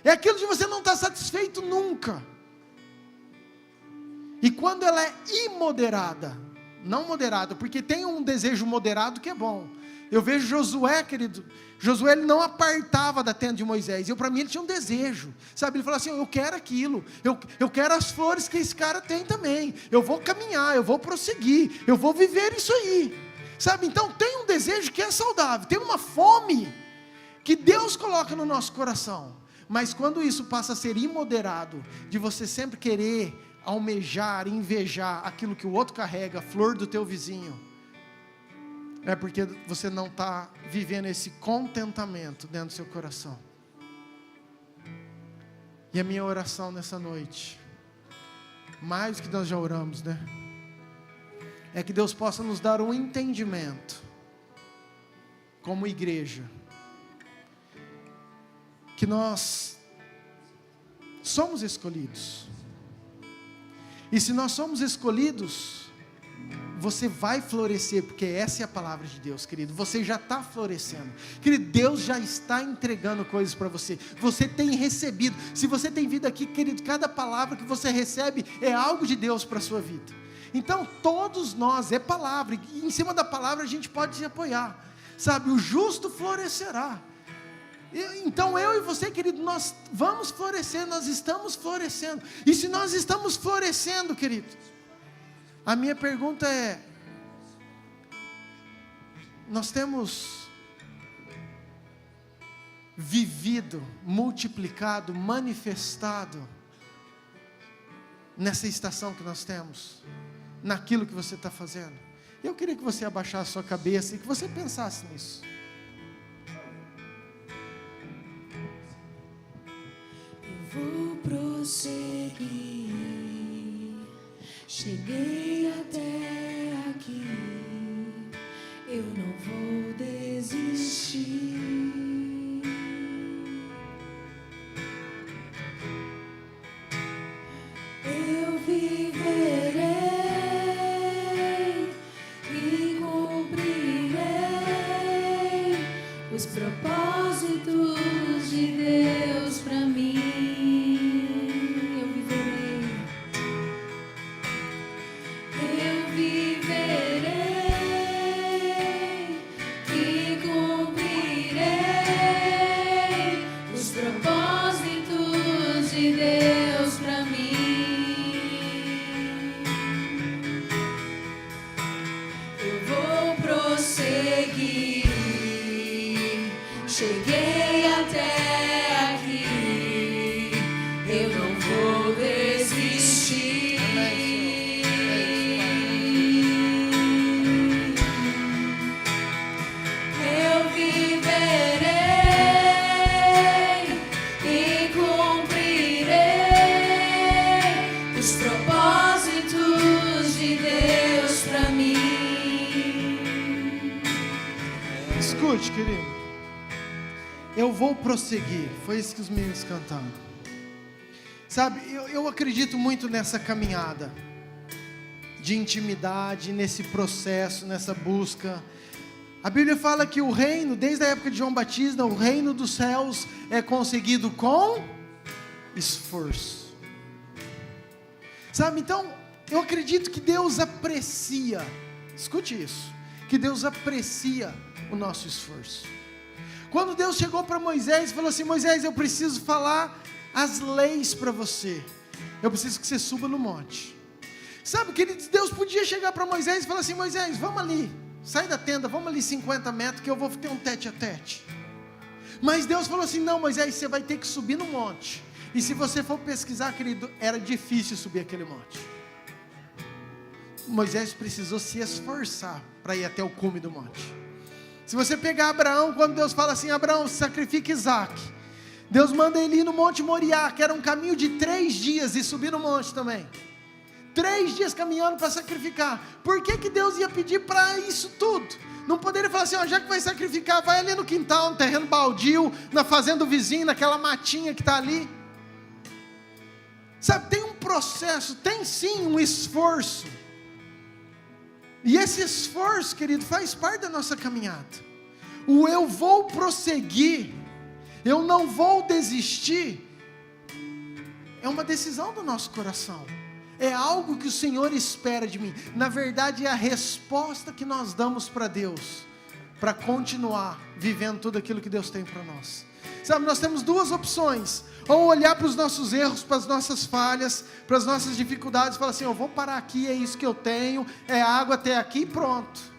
É aquilo de você não estar satisfeito nunca. E quando ela é imoderada, não moderada, porque tem um desejo moderado que é bom. Eu vejo Josué, querido, Josué ele não apartava da tenda de Moisés, para mim ele tinha um desejo, sabe, ele falou assim, eu quero aquilo, eu quero as flores que esse cara tem também, eu vou caminhar, eu vou prosseguir, eu vou viver isso aí, sabe, então tem um desejo que é saudável, tem uma fome, que Deus coloca no nosso coração, mas quando isso passa a ser imoderado, de você sempre querer almejar, invejar aquilo que o outro carrega, a flor do teu vizinho, é porque você não está vivendo esse contentamento dentro do seu coração. E a minha oração nessa noite, mais do que nós já oramos, né? É que Deus possa nos dar um entendimento, como igreja, que nós somos escolhidos. E se nós somos escolhidos, você vai florescer, porque essa é a palavra de Deus, querido. Você já está florescendo, querido. Deus já está entregando coisas para você. Você tem recebido. Se você tem vindo aqui, querido, cada palavra que você recebe é algo de Deus para a sua vida. Então todos nós, é palavra, e em cima da palavra a gente pode se apoiar, sabe, o justo florescerá. Então eu e você, querido, nós vamos florescer, nós estamos florescendo. E se nós estamos florescendo, querido, a minha pergunta é: nós temos vivido, multiplicado, manifestado nessa estação que nós temos, naquilo que você está fazendo? Eu queria que você abaixasse a sua cabeça e que você pensasse nisso. Eu vou prosseguir. Cheguei até aqui, eu não vou desistir. Eu viverei e cumprirei os propósitos de Deus para mim. Cheguei até aqui, eu não vou desistir. Eu viverei e cumprirei os propósitos de Deus para mim. Escute, querido. Eu vou prosseguir. Foi isso que os meninos cantaram. Sabe, eu acredito muito nessa caminhada de intimidade, nesse processo, nessa busca. A Bíblia fala que o reino, desde a época de João Batista, o reino dos céus é conseguido com esforço. Sabe, então, eu acredito que Deus aprecia, escute isso, que Deus aprecia o nosso esforço. Quando Deus chegou para Moisés e falou assim: Moisés, eu preciso falar as leis para você, eu preciso que você suba no monte. Sabe, queridos, Deus podia chegar para Moisés e falar assim: Moisés, vamos ali, sai da tenda, vamos ali 50 metros que eu vou ter um tete a tete. Mas Deus falou assim: não, Moisés, você vai ter que subir no monte. E se você for pesquisar, querido, era difícil subir aquele monte. Moisés precisou se esforçar para ir até o cume do monte. Se você pegar Abraão, quando Deus fala assim: Abraão, sacrifique Isaac, Deus manda ele ir no Monte Moriá, que era um caminho de 3 dias, e subir no monte também. 3 dias caminhando para sacrificar. Por que Deus ia pedir para isso tudo? Não poderia falar assim: ó, já que vai sacrificar, vai ali no quintal, no terreno baldio, na fazenda do vizinho, naquela matinha que está ali. Sabe, tem um processo, tem sim um esforço. E esse esforço, querido, faz parte da nossa caminhada. O eu vou prosseguir, eu não vou desistir, é uma decisão do nosso coração. É algo que o Senhor espera de mim. Na verdade, é a resposta que nós damos para Deus, para continuar vivendo tudo aquilo que Deus tem para nós. Sabe, nós temos 2 opções: ou olhar para os nossos erros, para as nossas falhas, para as nossas dificuldades, e falar assim: eu vou parar aqui, é isso que eu tenho, é água até aqui e pronto.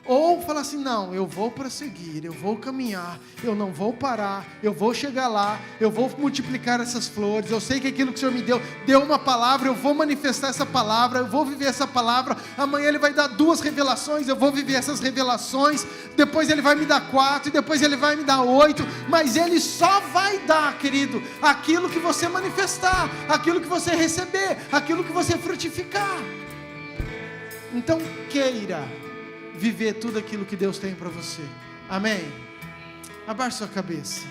Ou falar assim: não, eu vou prosseguir, eu vou caminhar, eu não vou parar, eu vou chegar lá, eu vou multiplicar essas flores, eu sei que aquilo que o Senhor me deu uma palavra, eu vou manifestar essa palavra, eu vou viver essa palavra, amanhã Ele vai dar 2 revelações, eu vou viver essas revelações, depois Ele vai me dar 4, e depois Ele vai me dar 8, mas Ele só vai dar, querido, aquilo que você manifestar, aquilo que você receber, aquilo que você frutificar. Então queira viver tudo aquilo que Deus tem para você. Amém? Abaixe sua cabeça.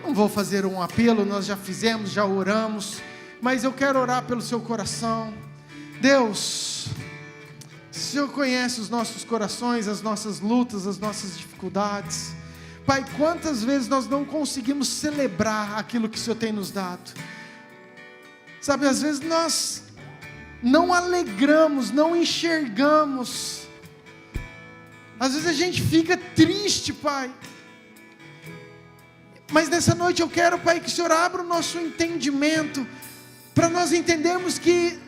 Não vou fazer um apelo, nós já fizemos, já oramos, mas eu quero orar pelo seu coração. Deus, o Senhor conhece os nossos corações, as nossas lutas, as nossas dificuldades. Pai, quantas vezes nós não conseguimos celebrar aquilo que o Senhor tem nos dado? Sabe, às vezes nós não alegramos, não enxergamos. Às vezes a gente fica triste, Pai. Mas nessa noite eu quero, Pai, que o Senhor abra o nosso entendimento, para nós entendermos que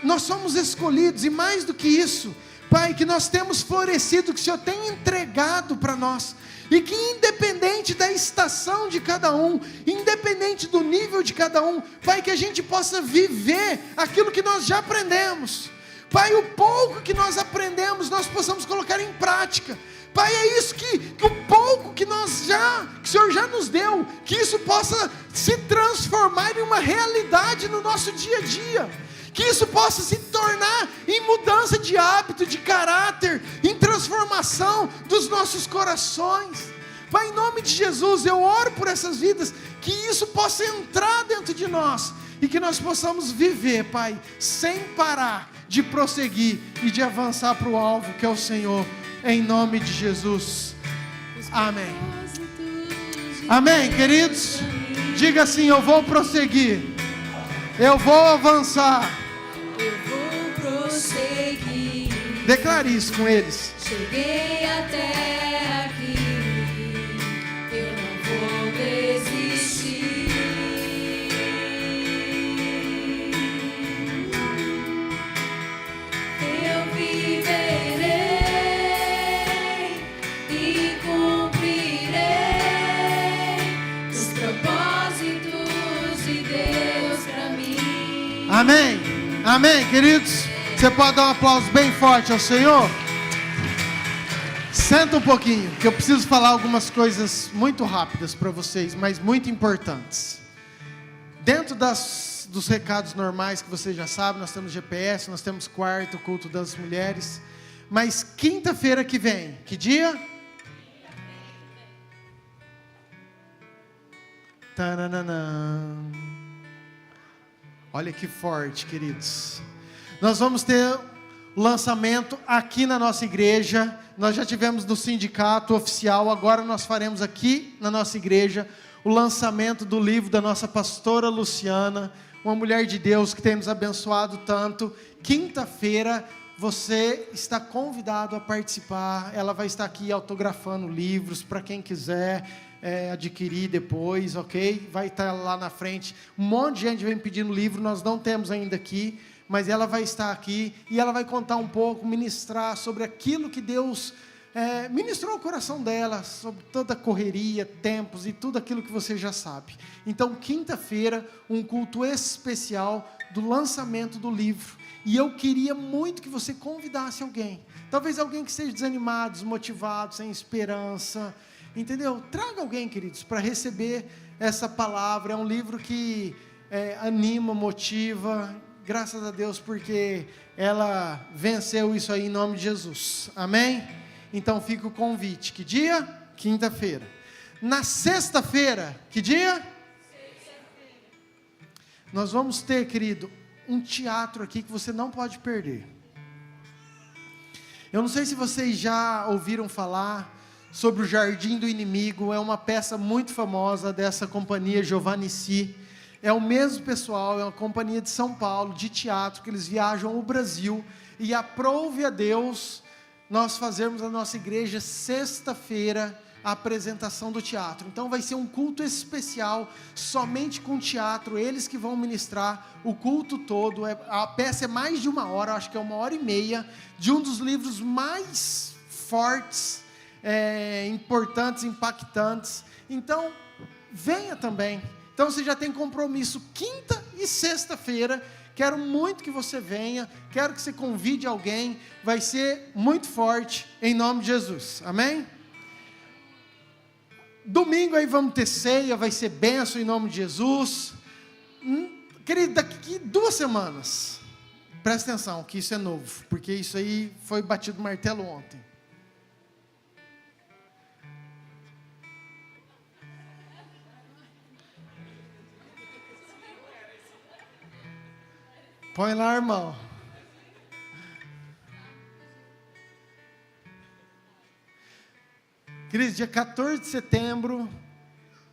nós somos escolhidos, e mais do que isso, Pai, que nós temos florescido, que o Senhor tem entregado para nós, e que independente da estação de cada um, independente do nível de cada um, Pai, que a gente possa viver aquilo que nós já aprendemos. Pai, o pouco que nós aprendemos, nós possamos colocar em prática. Pai, é isso que o pouco que que o Senhor já nos deu, que isso possa se transformar em uma realidade no nosso dia a dia. Que isso possa se tornar em mudança de hábito, de caráter, em transformação dos nossos corações. Pai, em nome de Jesus, eu oro por essas vidas, que isso possa entrar dentro de nós, e que nós possamos viver, Pai, sem parar de prosseguir e de avançar para o alvo que é o Senhor, em nome de Jesus. Amém. Amém, queridos? Diga assim: eu vou prosseguir, eu vou avançar, eu vou prosseguir. Declare isso com eles. Cheguei até aqui, eu não vou desistir. Eu viverei e cumprirei os propósitos de Deus para mim. Amém, amém, queridos. Você pode dar um aplauso bem forte ao Senhor? Senta um pouquinho, que eu preciso falar algumas coisas muito rápidas para vocês, mas muito importantes. Dentro dos recados normais que você já sabe, nós temos GPS, nós temos quarto, culto das mulheres. Mas quinta-feira que vem, que dia? Tananana. Olha que forte, queridos. Nós vamos ter lançamento aqui na nossa igreja. Nós já tivemos no sindicato oficial, agora nós faremos aqui na nossa igreja o lançamento do livro da nossa pastora Luciana, uma mulher de Deus que tem nos abençoado tanto. Quinta-feira você está convidado a participar. Ela vai estar aqui autografando livros para quem quiser adquirir depois, ok? Vai estar lá na frente. Um monte de gente vem pedindo livro, nós não temos ainda aqui, mas ela vai estar aqui e ela vai contar um pouco, ministrar sobre aquilo que Deus ministrou ao coração dela, sobre toda a correria, tempos e tudo aquilo que você já sabe. Então, quinta-feira, um culto especial do lançamento do livro. E eu queria muito que você convidasse alguém. Talvez alguém que esteja desanimado, desmotivado, sem esperança. Entendeu? Traga alguém, queridos, para receber essa palavra. É um livro que anima, motiva. Graças a Deus, porque ela venceu isso aí em nome de Jesus. Amém? Então fica o convite. Que dia? Quinta-feira. Na sexta-feira, que dia? Sexta-feira. Nós vamos ter, querido, um teatro aqui que você não pode perder. Eu não sei se vocês já ouviram falar sobre o Jardim do Inimigo. É uma peça muito famosa dessa companhia Giovannici. É o mesmo pessoal, é uma companhia de São Paulo, de teatro, que eles viajam o Brasil. E aprove a Deus nós fazermos na nossa igreja, sexta-feira, a apresentação do teatro. Então vai ser um culto especial, somente com teatro, eles que vão ministrar o culto todo. A peça é mais de 1 hora, acho que é 1h30, de um dos livros mais fortes, importantes, impactantes. Então, venha também. Então você já tem compromisso quinta e sexta-feira. Quero muito que você venha, quero que você convide alguém, vai ser muito forte, em nome de Jesus, amém? Domingo aí vamos ter ceia, vai ser bênção em nome de Jesus. Querido, daqui 2 semanas, presta atenção que isso é novo, porque isso aí foi batido martelo ontem. Põe lá, irmão. Queridos, dia 14 de setembro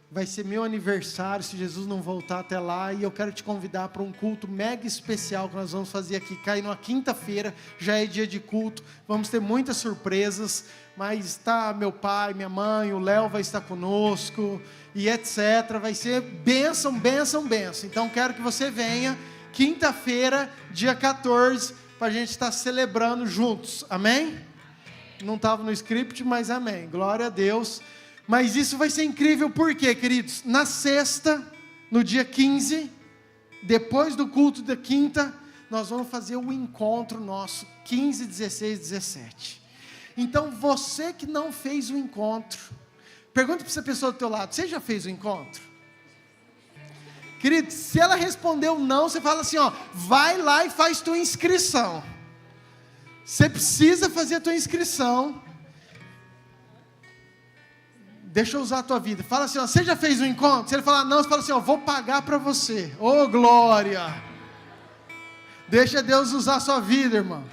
vai ser meu aniversário, se Jesus não voltar até lá, e eu quero te convidar para um culto mega especial que nós vamos fazer aqui, cai numa quinta-feira, já é dia de culto, vamos ter muitas surpresas, mas está meu pai, minha mãe, o Léo vai estar conosco, e etc, vai ser bênção, bênção, bênção. Então quero que você venha, quinta-feira, dia 14, para a gente estar celebrando juntos, amém? Não estava no script, mas amém, glória a Deus. Mas isso vai ser incrível, por quê, queridos? Na sexta, no dia 15, depois do culto da quinta, nós vamos fazer o encontro nosso, 15, 16, 17. Então, você que não fez o encontro, pergunta para essa pessoa do teu lado, você já fez o encontro? Querido, se ela respondeu não, você fala assim, vai lá e faz tua inscrição. Você precisa fazer a tua inscrição. Deixa eu usar a tua vida. Fala assim, você já fez um encontro? Se ele falar não, você fala assim, vou pagar para você. Ô, glória! Deixa Deus usar a sua vida, irmão.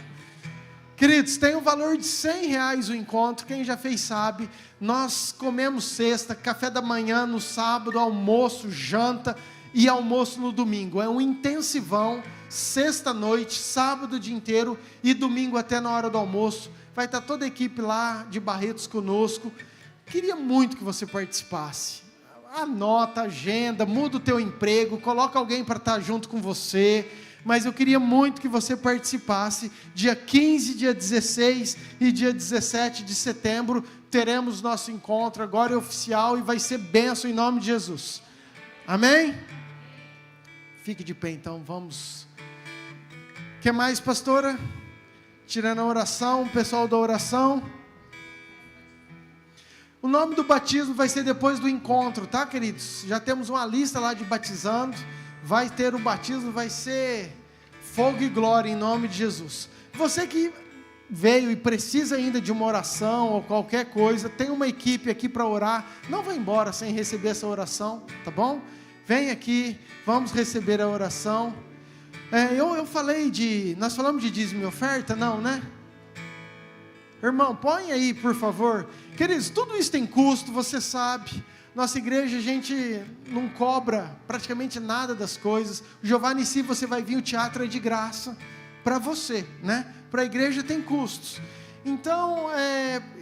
Queridos, tem o valor de R$100 o encontro, quem já fez sabe. Nós comemos sexta, café da manhã no sábado, almoço, janta e almoço no domingo. É um intensivão, sexta-noite, sábado o dia inteiro e domingo até na hora do almoço. Vai estar toda a equipe lá de Barretos conosco. Queria muito que você participasse. Anota a agenda, muda o teu emprego, coloca alguém para estar junto com você. Mas eu queria muito que você participasse. Dia 15, dia 16 e dia 17 de setembro teremos nosso encontro, agora é oficial e vai ser bênção em nome de Jesus. Amém? Fique de pé então, vamos. O que mais, pastora? Tirando a oração, o pessoal da oração. O nome do batismo vai ser depois do encontro, tá, queridos? Já temos uma lista lá de batizando. Vai ter o batismo, vai ser fogo e glória em nome de Jesus. Você que veio e precisa ainda de uma oração ou qualquer coisa, tem uma equipe aqui para orar. Não vá embora sem receber essa oração, tá bom? Vem aqui, vamos receber a oração. Eu falei nós falamos de dízimo e oferta? Não, né? Irmão, põe aí, por favor. Queridos, tudo isso tem custo, você sabe. Nossa igreja, a gente não cobra praticamente nada das coisas. O Giovanni, se você vai vir, o teatro é de graça para você, né? Para a igreja tem custos. Então,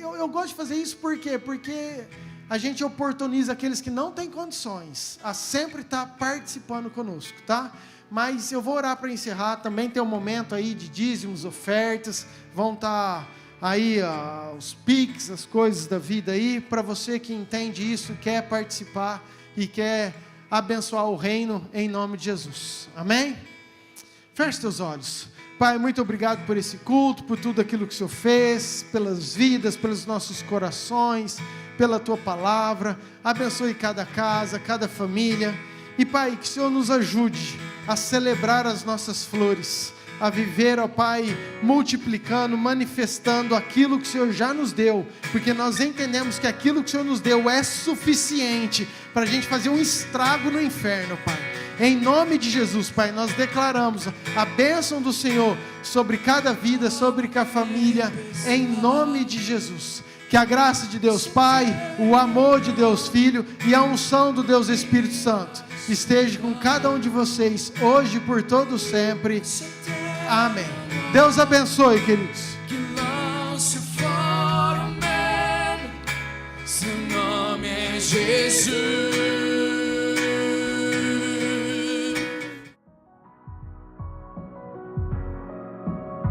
eu gosto de fazer isso por quê? Porque a gente oportuniza aqueles que não têm condições a sempre estar participando conosco, tá? Mas eu vou orar para encerrar. Também tem um momento aí de dízimos, ofertas, vão estar aí os pics, as coisas da vida aí, para você que entende isso, quer participar e quer abençoar o reino em nome de Jesus, amém? Feche teus olhos. Pai, muito obrigado por esse culto, por tudo aquilo que o Senhor fez, pelas vidas, pelos nossos corações, pela Tua palavra. Abençoe cada casa, cada família, e Pai, que o Senhor nos ajude a celebrar as nossas flores, a viver, ó Pai, multiplicando, manifestando aquilo que o Senhor já nos deu, porque nós entendemos que aquilo que o Senhor nos deu é suficiente para a gente fazer um estrago no inferno, Pai. Em nome de Jesus, Pai, nós declaramos a bênção do Senhor sobre cada vida, sobre cada família, em nome de Jesus. Que a graça de Deus Pai, o amor de Deus Filho e a unção do Deus Espírito Santo esteja com cada um de vocês, hoje e por todo sempre. Amém. Deus abençoe, queridos. Que lance fora o medo, seu nome é Jesus.